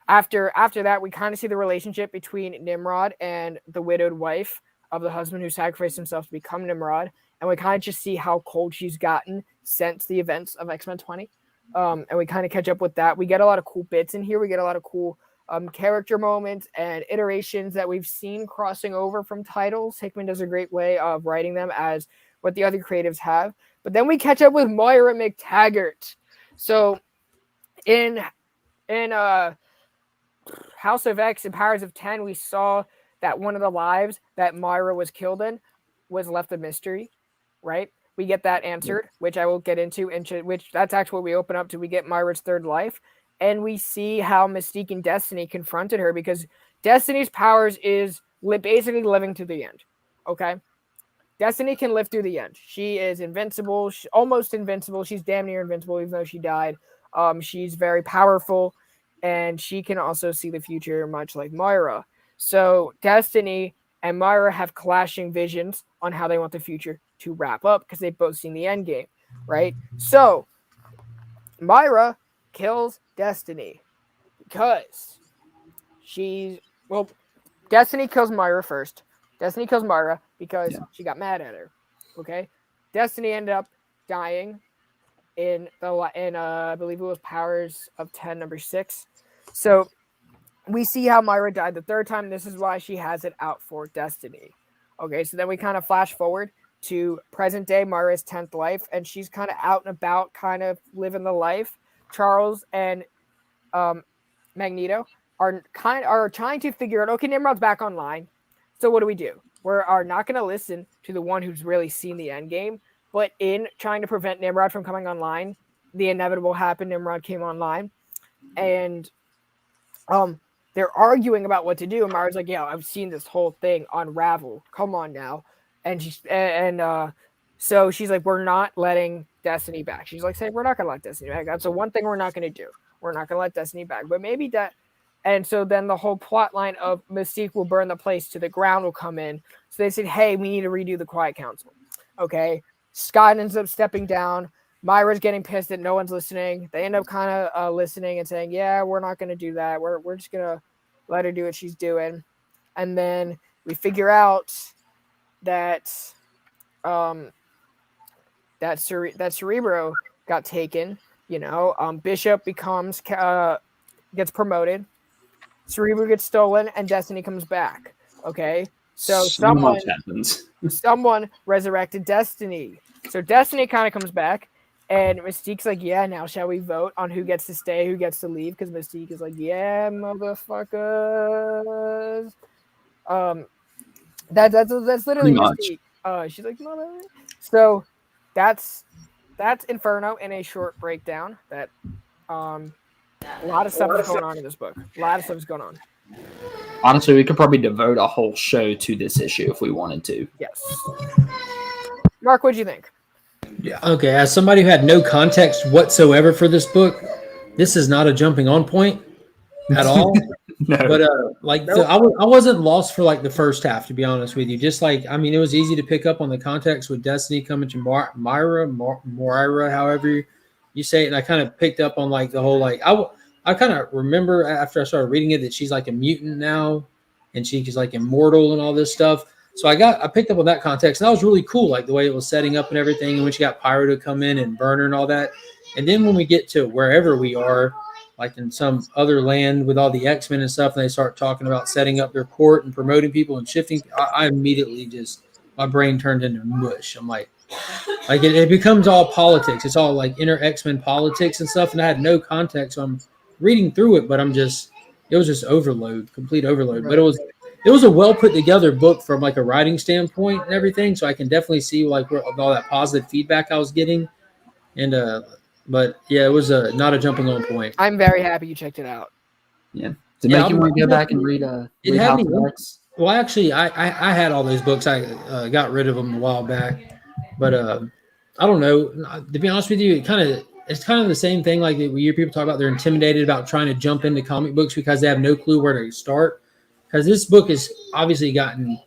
after that, we kind of see the relationship between Nimrod and the widowed wife of the husband who sacrificed himself to become Nimrod, and we kind of just see how cold she's gotten since the events of X-Men 20. And we kind of catch up with that. We get a lot of cool bits in here. We get a lot of cool character moments and iterations that we've seen crossing over from titles. Hickman does a great way of writing them as what the other creatives have. But then we catch up with Moira McTaggart. So in House of X and Powers of 10, we saw that one of the lives that Moira was killed in was left a mystery, right? We get that answered, which I will get into, which that's actually what we open up to. We get Moira's third life, and we see how Mystique and Destiny confronted her, because Destiny's powers is basically living to the end, okay? Destiny can live through the end. She is invincible, almost invincible. She's damn near invincible, even though she died. She's very powerful, and she can also see the future, much like Moira. So Destiny and Moira have clashing visions on how they want the future to wrap up, because they've both seen the end game, right? So Moira kills Destiny because Destiny kills Moira first. Destiny kills Moira because she got mad at her. Okay, Destiny ended up dying in I believe it was Powers of 10 number 6. So we see how Moira died the third time. This is why she has it out for Destiny. Okay, so then we kind of flash forward to present day, Moira's 10th life, and she's kind of out and about, kind of living the life. Charles and Magneto are trying to figure out, okay, Nimrod's back online, so what do? We are not going to listen to the one who's really seen the end game, but in trying to prevent Nimrod from coming online, the inevitable happened. Nimrod came online, and they're arguing about what to do. And Moira's like, yeah, I've seen this whole thing unravel. Come on now. And so she's like, we're not letting Destiny back. She's like, we're not going to let Destiny back. That's the one thing we're not going to do. We're not going to let Destiny back. But maybe that. And so then the whole plot line of Mystique will burn the place to the ground will come in. So they said, hey, we need to redo the Quiet Council. Okay. Scott ends up stepping down. Moira's getting pissed that no one's listening. They end up kind of listening and saying, yeah, we're not going to do that. We're just going to let her do what she's doing. And then we figure out that that Cerebro got taken. Bishop gets promoted. Cerebro gets stolen, and Destiny comes back. Okay, so much happens. Someone resurrected Destiny. So Destiny kind of comes back, and Mystique's like, yeah, now shall we vote on who gets to stay, who gets to leave? Because Mystique is like, yeah, motherfuckers. That's literally Mystique. She's like, mother. So that's Inferno in a short breakdown. That a lot of stuff is going on in this book. A lot of stuff is going on. Honestly, we could probably devote a whole show to this issue if we wanted to. Yes. Mark, what'd you think? Yeah. Okay. As somebody who had no context whatsoever for this book, this is not a jumping on point at all. No. But I wasn't lost for like the first half, to be honest with you. Just like, I mean, it was easy to pick up on the context with Destiny coming to Moira, however you say it. And I kind of picked up on like the whole, like, I kind of remember after I started reading it that she's like a mutant now and she's like immortal and all this stuff. So I picked up on that context, and that was really cool, like the way it was setting up and everything. And when she got Pyro to come in and burn her and all that. And then when we get to wherever we are, like in some other land with all the X-Men and stuff, and they start talking about setting up their court and promoting people and shifting, I immediately my brain turned into mush. I'm like it becomes all politics. It's all like inner X-Men politics and stuff, and I had no context. So I'm reading through it, but it was just overload, complete overload. Right. But it was a well put together book from like a writing standpoint and everything. So I can definitely see like all that positive feedback I was getting. And, but yeah, it was not a jumping on point. I'm very happy you checked it out. Yeah. To make you want to go back and read House of X? Well, actually, I had all those books. I got rid of them a while back. But I don't know. To be honest with you, it's kind of the same thing. Like we hear people talk about they're intimidated about trying to jump into comic books because they have no clue where to start. Because this book has obviously gotten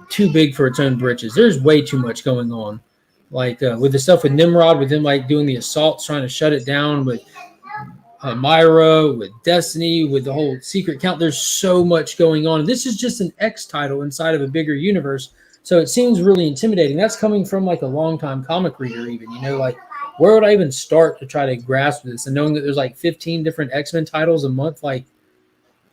too big for its own britches. There's way too much going on. Like with the stuff with Nimrod, with him like doing the assaults, trying to shut it down. But Myra, with Destiny, with the whole secret count. There's so much going on. This is just an X title inside of a bigger universe. So it seems really intimidating. That's coming from like a longtime comic reader, even, like, where would I even start to try to grasp this? And knowing that there's like 15 different X-Men titles a month, like,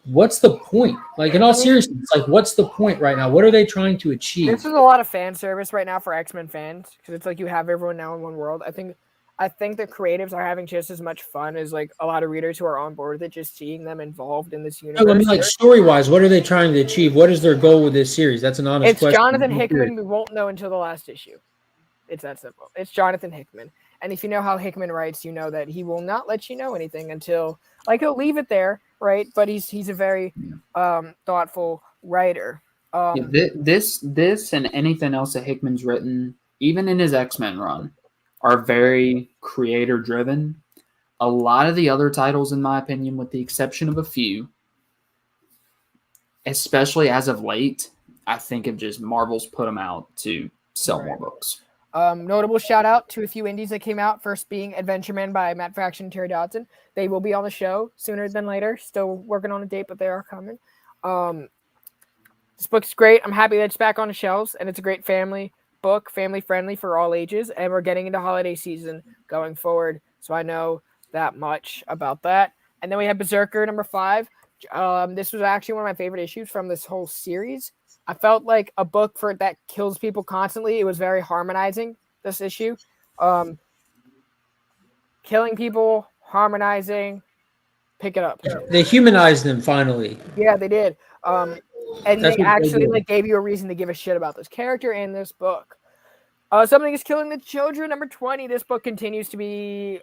what's the point? Like, in all seriousness, like, what's the point right now? What are they trying to achieve? This is a lot of fan service right now for X-Men fans, because it's like you have everyone now in one world. I think the creatives are having just as much fun as like a lot of readers who are on board with it, just seeing them involved in this universe. No, I mean, like, story-wise, what are they trying to achieve? What is their goal with this series? That's an honest question. It's Jonathan Hickman. We won't know until the last issue. It's that simple. It's Jonathan Hickman. And if you know how Hickman writes, you know that he will not let you know anything until, like, he'll leave it there, right? But he's a very thoughtful writer. This and anything else that Hickman's written, even in his X-Men run, are very creator-driven. A lot of the other titles, in my opinion, with the exception of a few, especially as of late, I think of just Marvel's put them out to sell more books. Notable shout out to a few indies that came out. First being Adventure Man by Matt Fraction and Terry Dodson. They will be on the show sooner than later. Still working on a date, but they are coming. This book's great. I'm happy that it's back on the shelves, and it's a great family book, family friendly for all ages. And we're getting into holiday season going forward, so I know that much about that. And then we have Berserker number 5. This was actually one of my favorite issues from this whole series. I felt like a book that kills people constantly. It was very harmonizing, this issue. Killing people, harmonizing, pick it up. They humanized them finally. Yeah, they did. And they actually gave you a reason to give a shit about this character and this book. Something is Killing the Children, number 20. This book continues to be...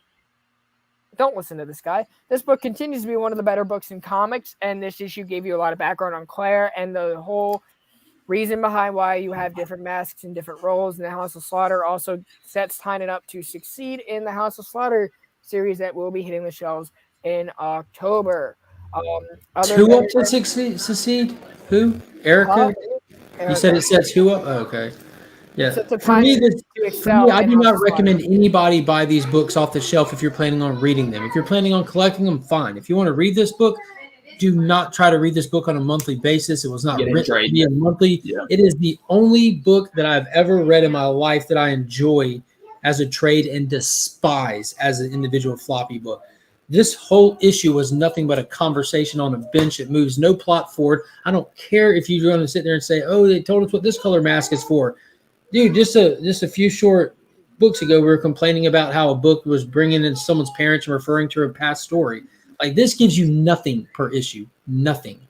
Don't listen to this guy. This book continues to be one of the better books in comics, and this issue gave you a lot of background on Claire and the whole reason behind why you have different masks and different roles in the House of Slaughter. Also sets Tynan up to succeed in the House of Slaughter series that will be hitting the shelves in October. Who up to succeed? Who? Erica? You said it sets who up? Oh, okay. Yeah. So for me, I do not recommend anybody buy these books off the shelf if you're planning on reading them. If you're planning on collecting them, fine. If you want to read this book, do not try to read this book on a monthly basis. It was not written to be a monthly. Yeah. It is the only book that I've ever read in my life that I enjoy as a trade and despise as an individual floppy book. This whole issue was nothing but a conversation on a bench. It moves no plot forward. I don't care if you're going to sit there and say, oh, they told us what this color mask is for. Dude, just a few short books ago, we were complaining about how a book was bringing in someone's parents and referring to a past story. Like, this gives you nothing per issue. Nothing.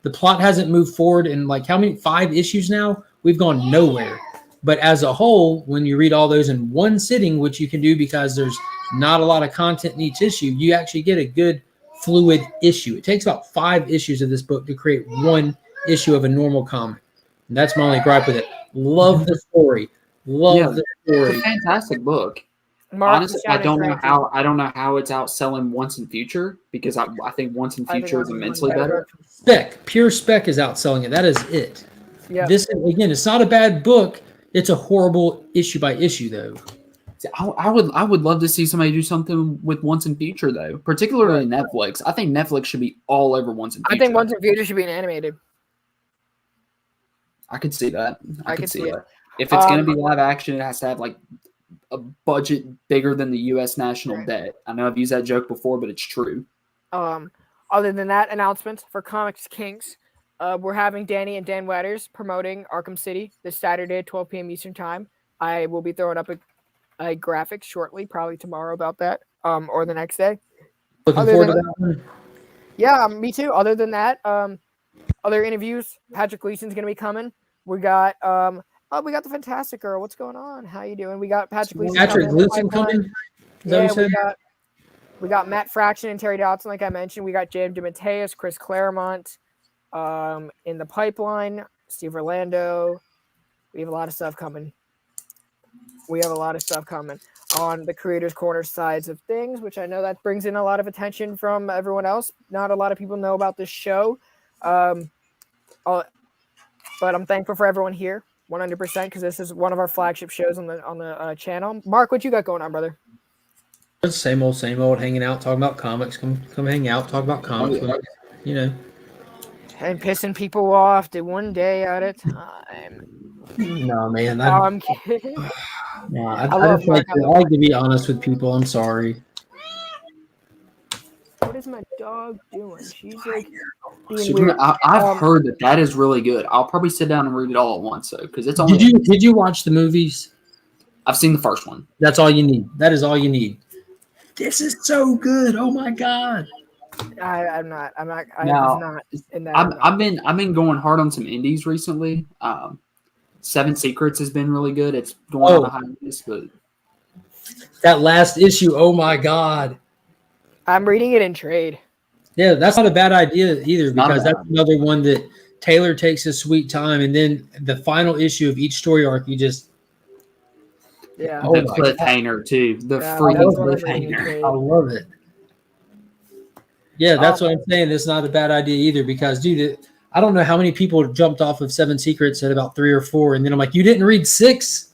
The plot hasn't moved forward in, like, how many? 5 issues now? We've gone nowhere. But as a whole, when you read all those in one sitting, which you can do because there's not a lot of content in each issue, you actually get a good fluid issue. It takes about 5 issues of this book to create one issue of a normal comic. And that's my only gripe with it. Love the story. Love the story. It's a fantastic book. Honestly, I don't know how it's outselling Once and Future, because I think Once and Future is immensely better. Pure spec is outselling it. That is it. Yeah. This, again, it's not a bad book. It's a horrible issue by issue, though. I would love to see somebody do something with Once and Future, though, particularly Netflix. I think Netflix should be all over Once and Future. I think Once and Future should be an animated. I could see that. I could see that. If it's going to be live action, it has to have like a budget bigger than the U.S. national debt. I know I've used that joke before, but it's true. Other than that, announcements for ComixKings. We're having Danny and Dan Wetters promoting Arkham City this Saturday at 12 p.m. Eastern Time. I will be throwing up a graphic shortly, probably tomorrow about that, or the next day. Looking forward to that one. Yeah, me too. Other than that, other interviews. Patrick Gleason's going to be coming. We got the Fantastic Girl. What's going on? How you doing? We got Patrick Gleason. Patrick Gleason coming. We got Matt Fraction and Terry Dodson, like I mentioned. We got Jim DeMatteis, Chris Claremont in the pipeline. Steve Orlando. We have a lot of stuff coming. On the Creators Corner sides of things, which I know that brings in a lot of attention from everyone else. Not a lot of people know about this show. But I'm thankful for everyone here, 100%, because this is one of our flagship shows on the channel. Mark, what you got going on, brother? Same old, hanging out, talking about comics. Come hang out, talk about comics. yeah. You know. And pissing people off to one day at a time. No, man. Oh, I'm kidding. I love just like Mark. I like to be honest with people. I'm sorry. What is my dog doing? She's like being Superman, weird. I've heard that is really good. I'll probably sit down and read it all at once, though, because it's only. Did you watch the movies? I've seen the first one. That's all you need. That is all you need. This is so good. Oh my god. I'm not in that. I've been going hard on some indies recently. Seven Secrets has been really good. It's going on a hiatus, but that last issue. Oh my god. I'm reading it in trade. Yeah, that's not a bad idea either, because that's another one that Taylor takes his sweet time, and then the final issue of each story arc, you just the cliffhanger too. The freaking cliffhanger. I love it. Yeah, that's what I'm saying. It's not a bad idea either, because, dude, I don't know how many people jumped off of Seven Secrets at about 3 or 4, and then I'm like, you didn't read 6?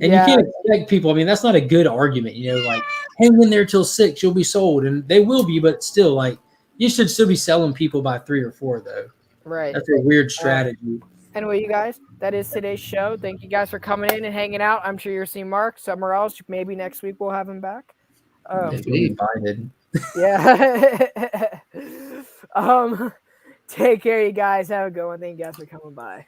And you can't expect people. I mean, that's not a good argument, like, hang in there till 6, you'll be sold, and they will be, but still, like, you should still be selling people by 3 or 4, though. Right. That's a weird strategy. Anyway, you guys, that is today's show. Thank you guys for coming in and hanging out. I'm sure you'll see Mark somewhere else. Maybe next week we'll have him back. If you're invited. Yeah. Take care, you guys. Have a good one. Thank you guys for coming by.